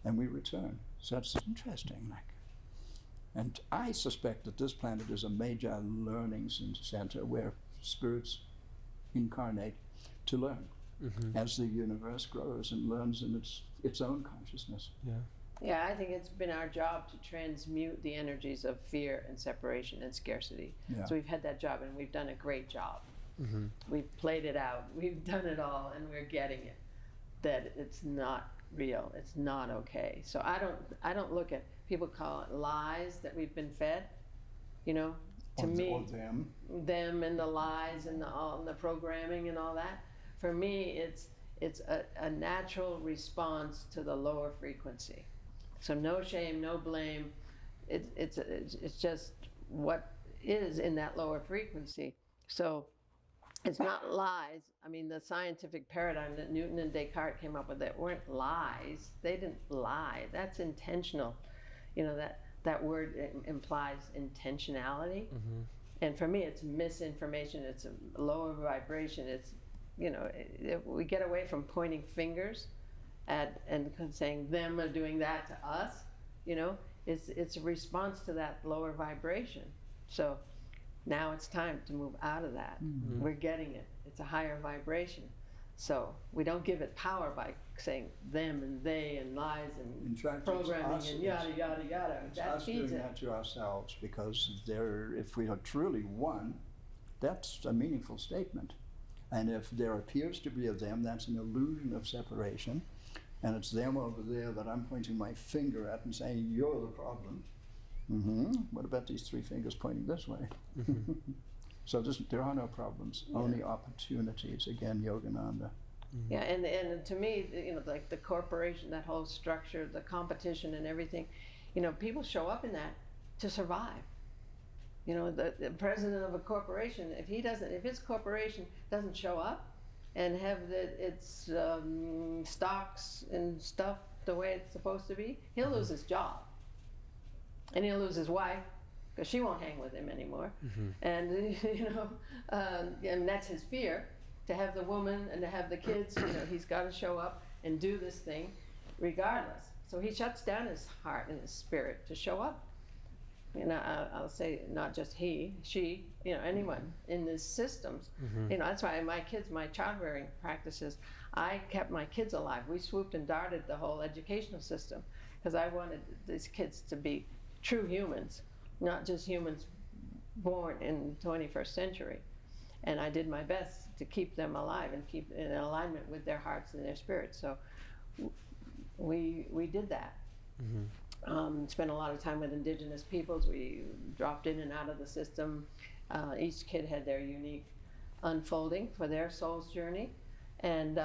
S3: and we return. So that's interesting. And I suspect that this planet is a major learning center where spirits incarnate to learn as the universe grows and learns in its own consciousness.
S4: Yeah.
S2: Yeah, I think it's been our job to transmute the energies of fear and separation and scarcity.
S3: Yeah.
S2: So we've had that job, and we've done a great job.
S4: Mm-hmm.
S2: We've played it out. We've done it all, and we're getting it. That it's not real. It's not okay. So I don't look at, people call it lies that we've been fed. To me,
S3: Or them.
S2: them and the lies and the programming and all that. For me, it's a natural response to the lower frequency. So no shame, no blame. It's just what is in that lower frequency. So it's not lies. I mean, the scientific paradigm that Newton and Descartes came up with, that weren't lies. They didn't lie. That's intentional. That word implies intentionality. And for me, it's misinformation. It's a lower vibration. It's, we get away from pointing fingers and saying them are doing that to us. It's a response to that lower vibration. So now it's time to move out of that. We're getting it. It's a higher vibration. So we don't give it power by saying them and they and lies and
S3: In fact,
S2: programming
S3: it's us,
S2: and yada, yada, yada.
S3: It's
S2: That
S3: us doing
S2: feeds it.
S3: that to ourselves, because if we are truly one, that's a meaningful statement. And if there appears to be a them, that's an illusion of separation. And it's them over there that I'm pointing my finger at and saying, you're the problem. What about these three fingers pointing this way? So there are no problems, only opportunities. Again, Yogananda.
S2: Yeah, and to me, like the corporation, that whole structure, the competition and everything, people show up in that to survive. The president of a corporation, if his corporation doesn't show up and have its stocks and stuff the way it's supposed to be, he'll lose his job. And he'll lose his wife, because she won't hang with him anymore. And, and that's his fear, to have the woman and to have the kids. He's got to show up and do this thing regardless. So he shuts down his heart and his spirit to show up. I'll say not just he, she, anyone in these systems. That's why my child rearing practices, I kept my kids alive. We swooped and darted the whole educational system, because I wanted these kids to be true humans, not just humans born in the 21st century. And I did my best to keep them alive and keep in alignment with their hearts and their spirits. So we did that. Spent a lot of time with indigenous peoples. We dropped in and out of the system. Each kid had their unique unfolding for their soul's journey. And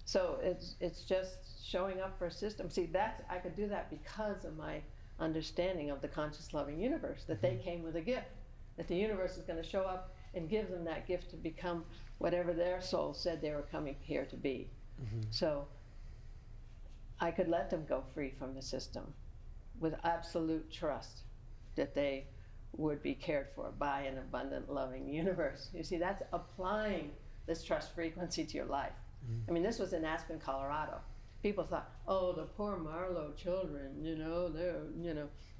S2: so it's just showing up for a system. See, I could do that because of my understanding of the conscious loving universe, that they came with a gift, that the universe is going to show up and give them that gift to become whatever their soul said they were coming here to be. So I could let them go free from the system with absolute trust that they would be cared for by an abundant, loving universe. You see, that's applying this trust frequency to your life. I mean, this was in Aspen, Colorado. People thought, oh, the poor Marlowe children,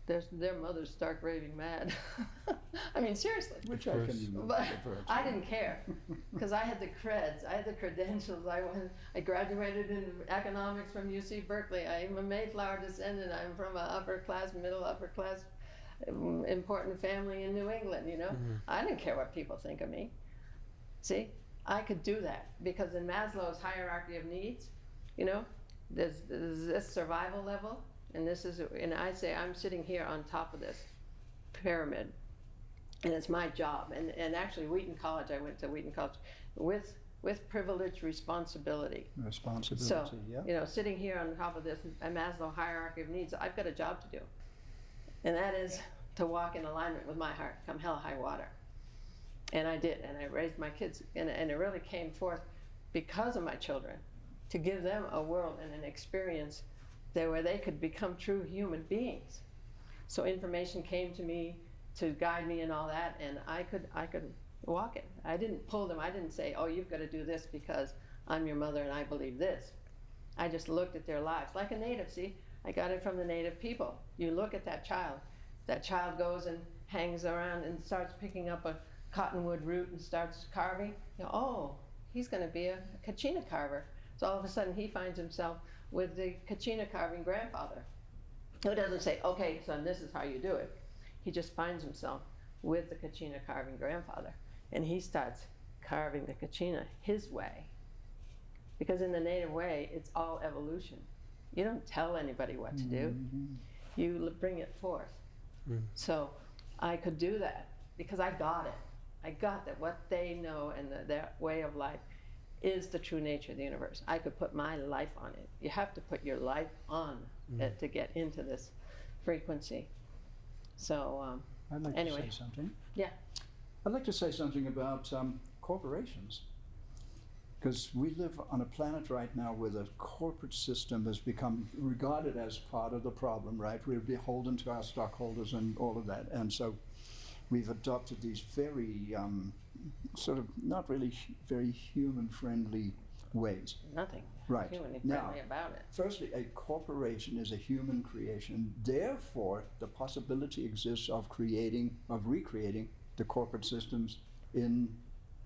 S2: their mothers stark raving mad. I mean, seriously.
S3: Which I can
S2: But I didn't care, because I had the creds, I had the credentials. I graduated in economics from UC Berkeley. I'm a Mayflower descendant. I'm from an middle upper class, important family in New England, I didn't care what people think of me. See, I could do that, because in Maslow's hierarchy of needs, there's this survival level, and I say I'm sitting here on top of this pyramid, and it's my job. And actually, I went to Wheaton College with privilege, responsibility.
S3: Responsibility,
S2: So,
S3: yeah.
S2: sitting here on top of this Maslow hierarchy of needs, I've got a job to do, and that is to walk in alignment with my heart, come hell or high water. And I did, and I raised my kids, and it really came forth because of my children, to give them a world and an experience where they could become true human beings. So information came to me to guide me and all that, and I could walk it. I didn't pull them. I didn't say, oh, you've got to do this because I'm your mother and I believe this. I just looked at their lives like a native. See, I got it from the native people. You look at that child. That child goes and hangs around and starts picking up a cottonwood root and starts carving. Oh, he's going to be a Kachina carver. So all of a sudden he finds himself with the Kachina carving grandfather, who doesn't say, okay, son, this is how you do it. He just finds himself with the Kachina carving grandfather, and he starts carving the Kachina his way. Because in the native way, it's all evolution. You don't tell anybody what to do. You bring it forth. So I could do that because I got it. I got that what they know and their way of life is the true nature of the universe. I could put my life on it. You have to put your life on it to get into this frequency. So
S3: I'd like
S2: anyway.
S3: to say something.
S2: Yeah.
S3: I'd like to say something about corporations. Because we live on a planet right now where the corporate system has become regarded as part of the problem, right? We're beholden to our stockholders and all of that. And so we've adopted these very sort of not really very human-friendly ways.
S2: Nothing
S3: Right.
S2: humanly
S3: Now,
S2: friendly about it.
S3: Firstly, a corporation is a human creation. Therefore, the possibility exists of recreating the corporate systems in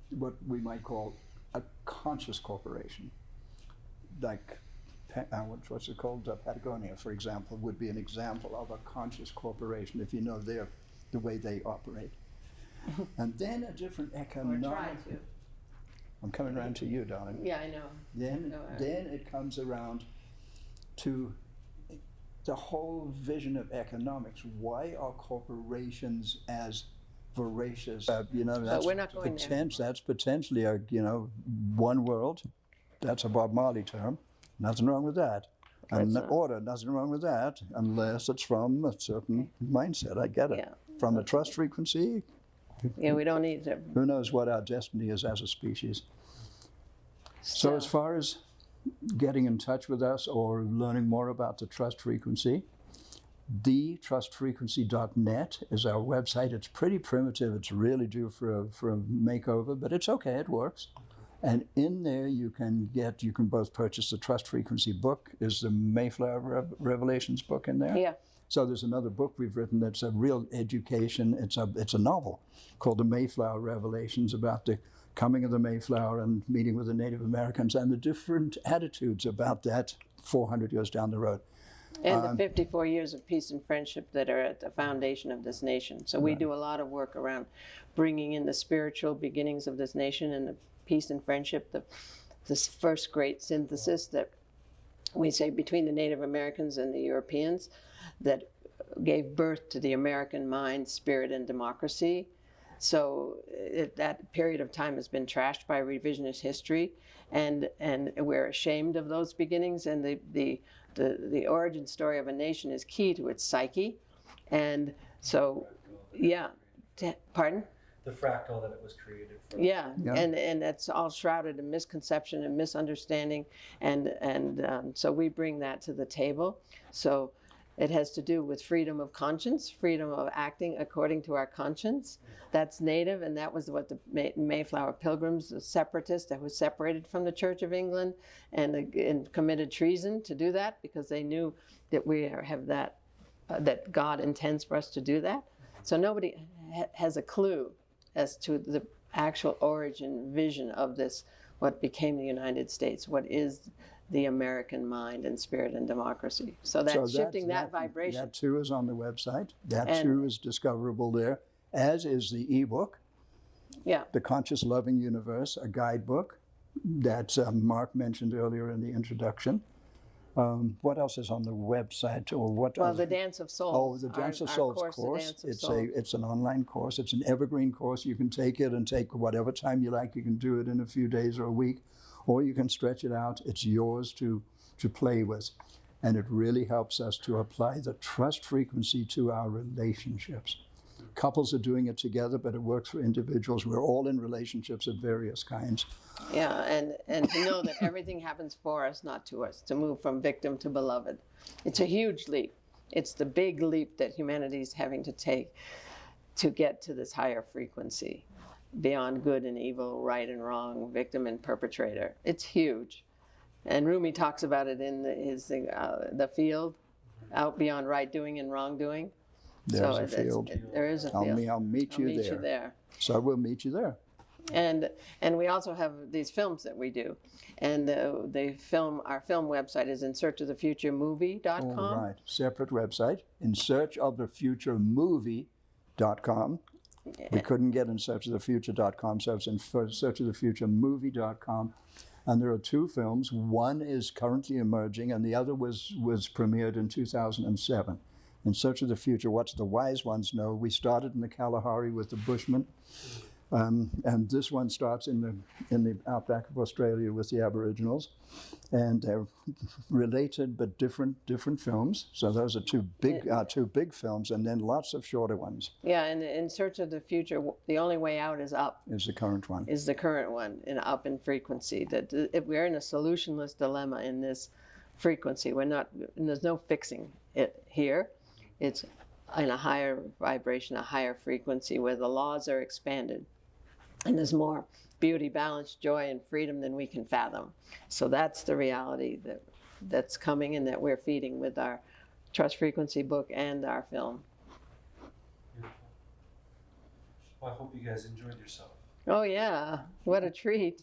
S3: what we might call a conscious corporation. Like, what's it called? Patagonia, for example, would be an example of a conscious corporation if you know the way they operate. And then a different
S2: Or
S3: economic...
S2: try to.
S3: I'm coming around to you, darling.
S2: Yeah, I know.
S3: Then it comes around to the whole vision of economics. Why are corporations as voracious? That's
S2: we're not going there.
S3: That's potentially a one world. That's a Bob Marley term. Nothing wrong with that. And
S2: That's not.
S3: order, nothing wrong with that, unless it's from a certain mindset. I get it.
S2: Yeah.
S3: From the trust frequency,
S2: Yeah, we don't need to.
S3: who knows what our destiny is as a species. So as far as getting in touch with us or learning more about the trust frequency, thetrustfrequency.net is our website. It's pretty primitive. It's really due for a makeover, but it's okay. It works. And in there you can both purchase the Trust Frequency book. Is the Mayflower Revelations book in there?
S2: Yeah.
S3: So there's another book we've written that's a real education. It's a novel called The Mayflower Revelations, about the coming of the Mayflower and meeting with the Native Americans and the different attitudes about that 400 years down the road.
S2: And the 54 years of peace and friendship that are at the foundation of this nation. So we do a lot of work around bringing in the spiritual beginnings of this nation and the peace and friendship, this first great synthesis that we say between the Native Americans and the Europeans that gave birth to the American mind, spirit, and democracy. So that period of time has been trashed by revisionist history, and we're ashamed of those beginnings. And the origin story of a nation is key to its psyche, and so, yeah. Pardon?
S4: The fractal that it was created from.
S2: Yeah, and that's all shrouded in misconception and misunderstanding, and so we bring that to the table. So it has to do with freedom of conscience, freedom of acting according to our conscience. That's Native, and that was what the Mayflower Pilgrims, the separatists that was separated from the Church of England and committed treason to do that because they knew that we have that God intends for us to do that. So nobody has a clue as to the actual origin vision of this, what became the United States, what is the American mind and spirit and democracy. So that's shifting that vibration.
S3: That too is on the website. That too is discoverable there, as is the ebook.
S2: Yeah.
S3: The Conscious Loving Universe, a guidebook that Mark mentioned earlier in the introduction. What else is on the website, or what?
S2: Well, the Dance of Souls.
S3: Oh, the Dance of Souls course. It's an online course. It's an evergreen course. You can take it and take whatever time you like. You can do it in a few days or a week, or you can stretch it out. It's yours to play with, and it really helps us to apply the trust frequency to our relationships. Couples are doing it together, but it works for individuals. We're all in relationships of various kinds.
S2: Yeah, and to know that everything happens for us, not to us, to move from victim to beloved. It's a huge leap. It's the big leap that humanity is having to take to get to this higher frequency, beyond good and evil, right and wrong, victim and perpetrator. It's huge. And Rumi talks about it in the field, out beyond right doing and wrong doing.
S3: There's a field.
S2: There is a field.
S3: I'll meet you there. So I will meet you there.
S2: And we also have these films that we do. And our film website is insearchofthefuturemovie.com.
S3: All right, separate website, insearchofthefuturemovie.com. We couldn't get insearchofthefuture.com, so it's insearchofthefuturemovie.com. And there are two films. One is currently emerging, and the other was premiered in 2007. In Search of the Future, What the Wise Ones Know. We started in the Kalahari with the Bushmen, and this one starts in the outback of Australia with the Aboriginals, and they're related but different films. So those are two big films, and then lots of shorter ones.
S2: Yeah, and in Search of the Future, The Only Way Out is Up.
S3: Is the current one.
S2: Is the current one, up in frequency. That if we're in a solutionless dilemma in this frequency, there's no fixing it here. It's in a higher vibration, a higher frequency where the laws are expanded. And there's more beauty, balance, joy, and freedom than we can fathom. So that's the reality that's coming and that we're feeding with our Trust Frequency book and our film.
S4: Beautiful. Well, I hope you guys enjoyed yourself.
S2: Oh yeah, what a treat.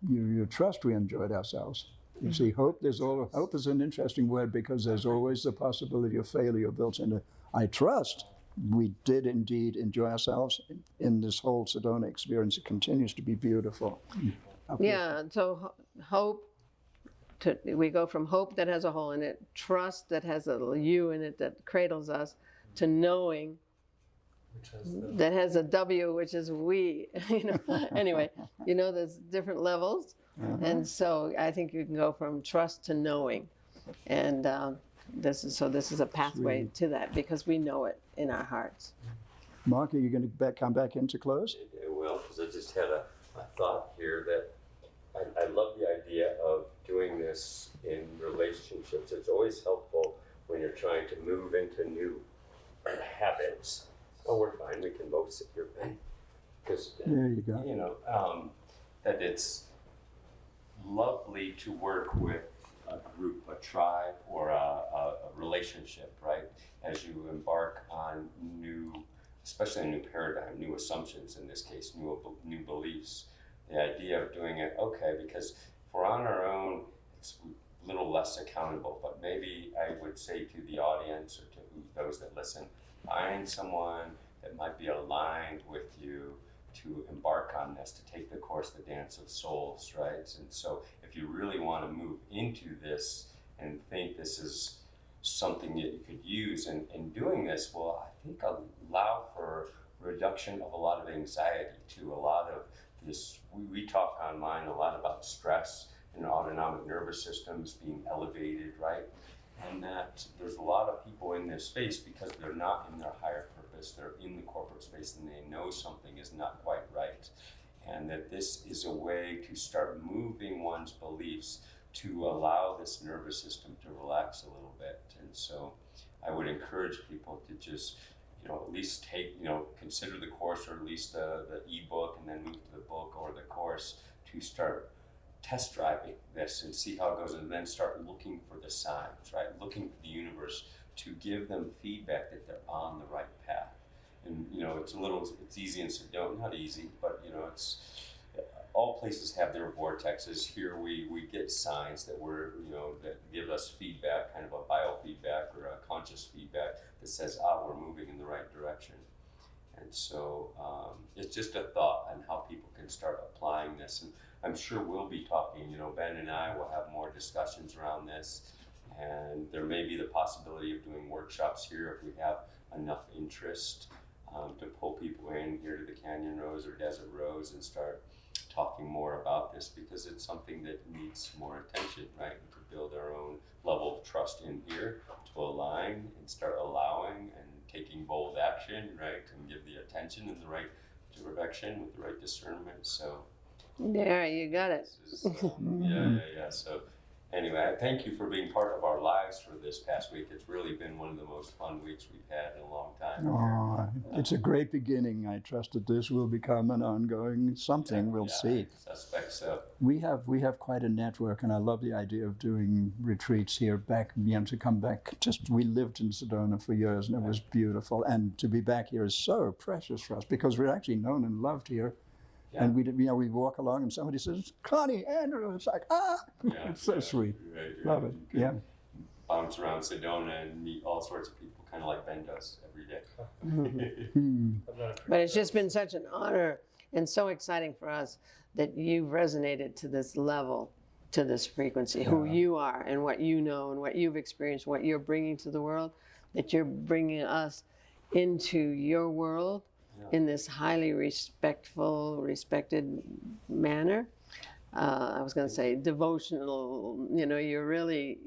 S3: You trust we enjoyed ourselves. You see, hope is an interesting word because there's always the possibility of failure built into. I trust we did indeed enjoy ourselves in this whole Sedona experience. It continues to be beautiful.
S2: Yeah, so hope, we go from hope that has a hole in it, trust that has a U in it that cradles us, to knowing that has a W, which is we. Anyway, there's different levels. And so I think you can go from trust to knowing. And this is a pathway to that because we know it in our hearts.
S3: Mark, are you going to come back in to close?
S1: Well, because I just had a thought here that I love the idea of doing this in relationships. It's always helpful when you're trying to move into new habits. Oh, we're fine. We can both sit here, Ben. Because
S3: there you go.
S1: That it's lovely to work with a group, a tribe, or a relationship, right? As you embark on especially a new paradigm, new assumptions in this case, new beliefs. The idea of doing it, okay, because if we're on our own, it's a little less accountable. But but maybe I would say to the audience or to those that listen, find someone that might be aligned with you to embark on this, to take the course, The Dance of Souls, right? And so if you really want to move into this and think this is something that you could use in doing this, will, I think, allow for reduction of a lot of anxiety too. A lot of this, we talk online a lot about stress and autonomic nervous systems being elevated, right? And that there's a lot of people in this space because they're not in their higher purpose, they're in the corporate space and they know something is not quite right. And that this is a way to start moving one's beliefs to allow this nervous system to relax a little bit. And so I would encourage people to just, at least take, consider the course, or at least the ebook, and then move to the book or the course to start test driving this and see how it goes, and then start looking for the signs, right? Looking for the universe to give them feedback that they're on the right path. And, it's easy in Sedona, not easy, but, it's, all places have their vortexes. Here we get signs that that give us feedback, kind of a biofeedback or a conscious feedback that says, we're moving in the right direction. And so it's just a thought on how people can start applying this. And I'm sure we'll be talking, Ben and I will have more discussions around this. And there may be the possibility of doing workshops here if we have enough interest to pull people in here to the Canyon Rose or Desert Rose and start talking more about this, because it's something that needs more attention, right? To build our own level of trust in here, to align and start allowing and taking bold action, right? And give the attention in the right direction with the right discernment. So
S2: There, you got it.
S1: yeah. So anyway, I thank you for being part of our lives for this past week. It's really been one of the most fun weeks we've had in a long time.
S3: It's a great beginning. I trust that this will become an ongoing something. We'll see.
S1: I suspect so.
S3: We have quite a network, and I love the idea of doing retreats here back, to come back. We lived in Sedona for years, and it was beautiful. And to be back here is so precious for us, because we're actually known and loved here. Yeah. And we walk along and somebody says, "Connie, Andrew," it's like, it's so sweet.
S1: Right.
S3: Love it. Yeah.
S1: Bounce around Sedona and meet all sorts of people, kind of like Ben does every day.
S2: But it's just been such an honor and so exciting for us that you've resonated to this level, to this frequency, who you are and what you know and what you've experienced, what you're bringing to the world, that you're bringing us into your world in this highly respected manner. I was going to say devotional, you're really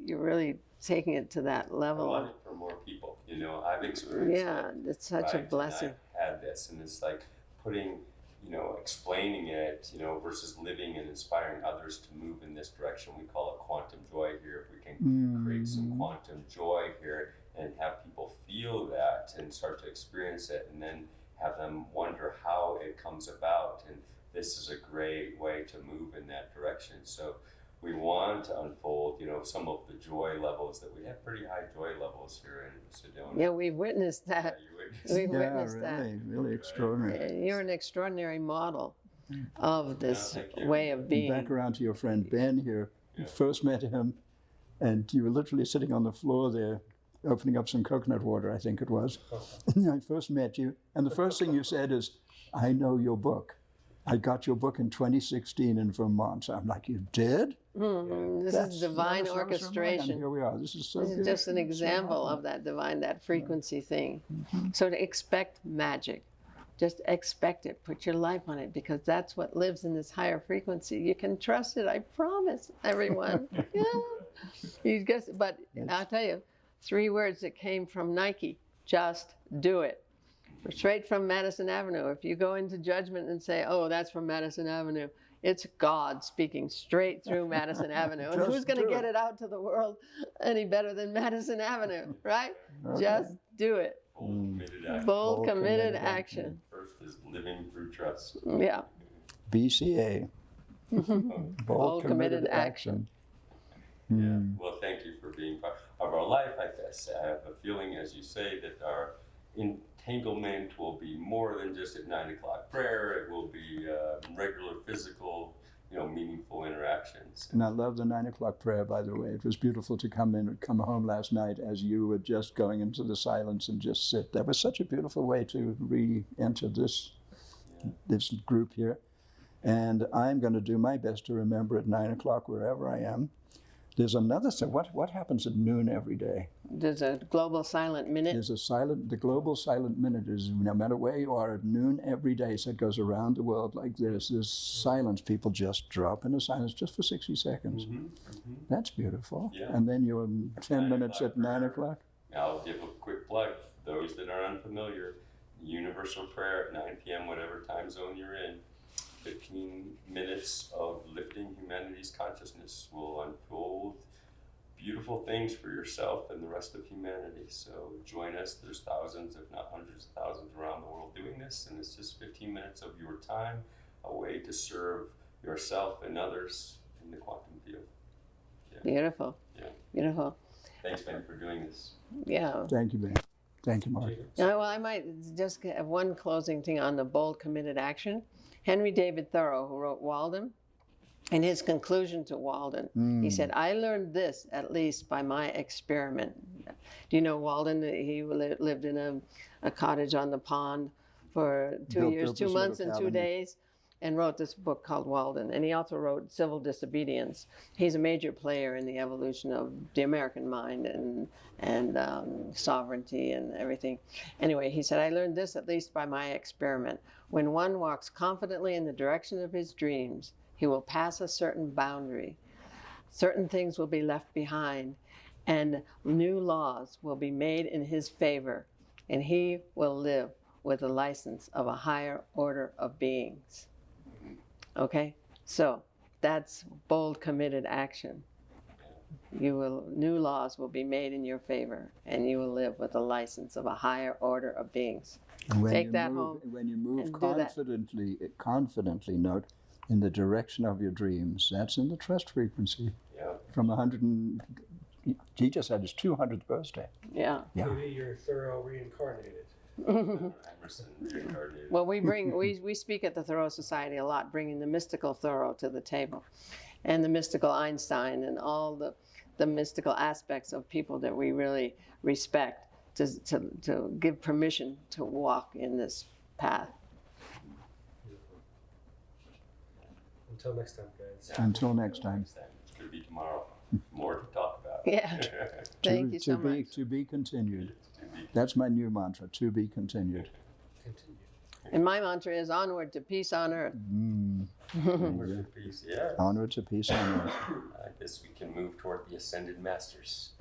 S2: taking it to that level.
S1: I want it for more people. I've experienced
S2: it's such a blessing.
S1: I've had this, and it's like putting, explaining it, versus living and inspiring others to move in this direction. We call it quantum joy here. If we can create some quantum joy here and have people feel that and start to experience it, and then have them wonder how it comes about. And this is a great way to move in that direction. So we want to unfold, some of the joy levels that we have, pretty high joy levels here in Sedona.
S2: Yeah, we've witnessed that. We've witnessed that.
S3: Really extraordinary.
S2: You're an extraordinary model of this way of being.
S3: Back around to your friend Ben here. You first met him, and you were literally sitting on the floor there, opening up some coconut water, I think it was. I first met you, and the first thing you said is, "I know your book. I got your book in 2016 in Vermont." So I'm like, "You did?"
S2: This is divine orchestration.
S3: Here we are. This is so
S2: This
S3: good.
S2: is just an example of that divine, that frequency thing. So to expect magic, just expect it. Put your life on it, because that's what lives in this higher frequency. You can trust it. I promise, everyone. But I'll tell you, 3 words that came from Nike: just do it. Straight from Madison Avenue. If you go into judgment and say, "Oh, that's from Madison Avenue," it's God speaking straight through Madison Avenue. And who's going to get it out to the world any better than Madison Avenue, right? Okay. Just do it. Bold, committed action.
S1: First is living through trust.
S2: Yeah.
S3: BCA. Bold, committed action.
S1: Yeah. Well, thank you for being part of our life. I have a feeling, as you say, that our entanglement will be more than just at 9 o'clock prayer. It will be regular physical meaningful interactions.
S3: And I love the 9 o'clock prayer, by the way. It was beautiful to come home last night as you were just going into the silence and just sit. That was such a beautiful way to re-enter this group here. And I'm going to do my best to remember at 9 o'clock wherever I am. There's another thing. What happens at noon every day?
S2: There's a global silent minute.
S3: The global silent minute is no matter where you are at noon every day. So it goes around the world like this. There's silence. People just drop into silence just for 60 seconds. That's beautiful.
S1: Yeah.
S3: And then you're 10 minutes at 9
S1: prayer.
S3: o'clock.
S1: I'll give a quick plug. Those that are unfamiliar, universal prayer at 9 p.m., whatever time zone you're in. 15 minutes of lifting humanity's consciousness will unfold beautiful things for yourself and the rest of humanity. So join us. There's thousands, if not hundreds of thousands around the world doing this, and it's just 15 minutes of your time, a way to serve yourself and others in the quantum field. Yeah.
S2: Beautiful.
S1: Yeah.
S2: Beautiful.
S1: Thanks, Ben, for doing this.
S2: Yeah.
S3: Thank you, Ben. Thank you, Mark.
S2: Well, I might just have one closing thing on the bold committed action. Henry David Thoreau, who wrote Walden, in his conclusion to Walden, he said, I learned this at least by my experiment. Do you know Walden? He lived in a cottage on the pond for 2 years,
S3: built
S2: 2
S3: this
S2: months,
S3: little
S2: and 2
S3: cabin.
S2: days, and wrote this book called Walden. And he also wrote Civil Disobedience. He's a major player in the evolution of the American mind and sovereignty and everything. Anyway, he said, I learned this at least by my experiment. When one walks confidently in the direction of his dreams, he will pass a certain boundary. Certain things will be left behind, and new laws will be made in his favor, and he will live with the license of a higher order of beings. Okay? So that's bold, committed action. New laws will be made in your favor, and you will live with the license of a higher order of beings.
S3: And when
S2: Take
S3: you
S2: that
S3: move,
S2: home
S3: when you move
S2: and do that.
S3: confidently, note, in the direction of your dreams, that's in the trust frequency.
S1: Yeah.
S3: From he just had his 200th birthday.
S2: Yeah.
S3: Yeah.
S5: Maybe you're thorough reincarnated.
S1: Emerson reincarnated.
S2: Well, we speak at the Thoreau Society a lot, bringing the mystical Thoreau to the table, and the mystical Einstein, and all the mystical aspects of people that we really respect, to give permission to walk in this path.
S5: Until next time, guys.
S3: Until next time.
S1: It's going to be tomorrow. More to talk about.
S2: Yeah. Thank you so much.
S3: To be continued. That's my new mantra, to be continued.
S5: Continue.
S2: And my mantra is onward to peace on earth.
S1: Onward to peace, yeah.
S3: Onward to peace on earth.
S1: I guess we can move toward the ascended masters.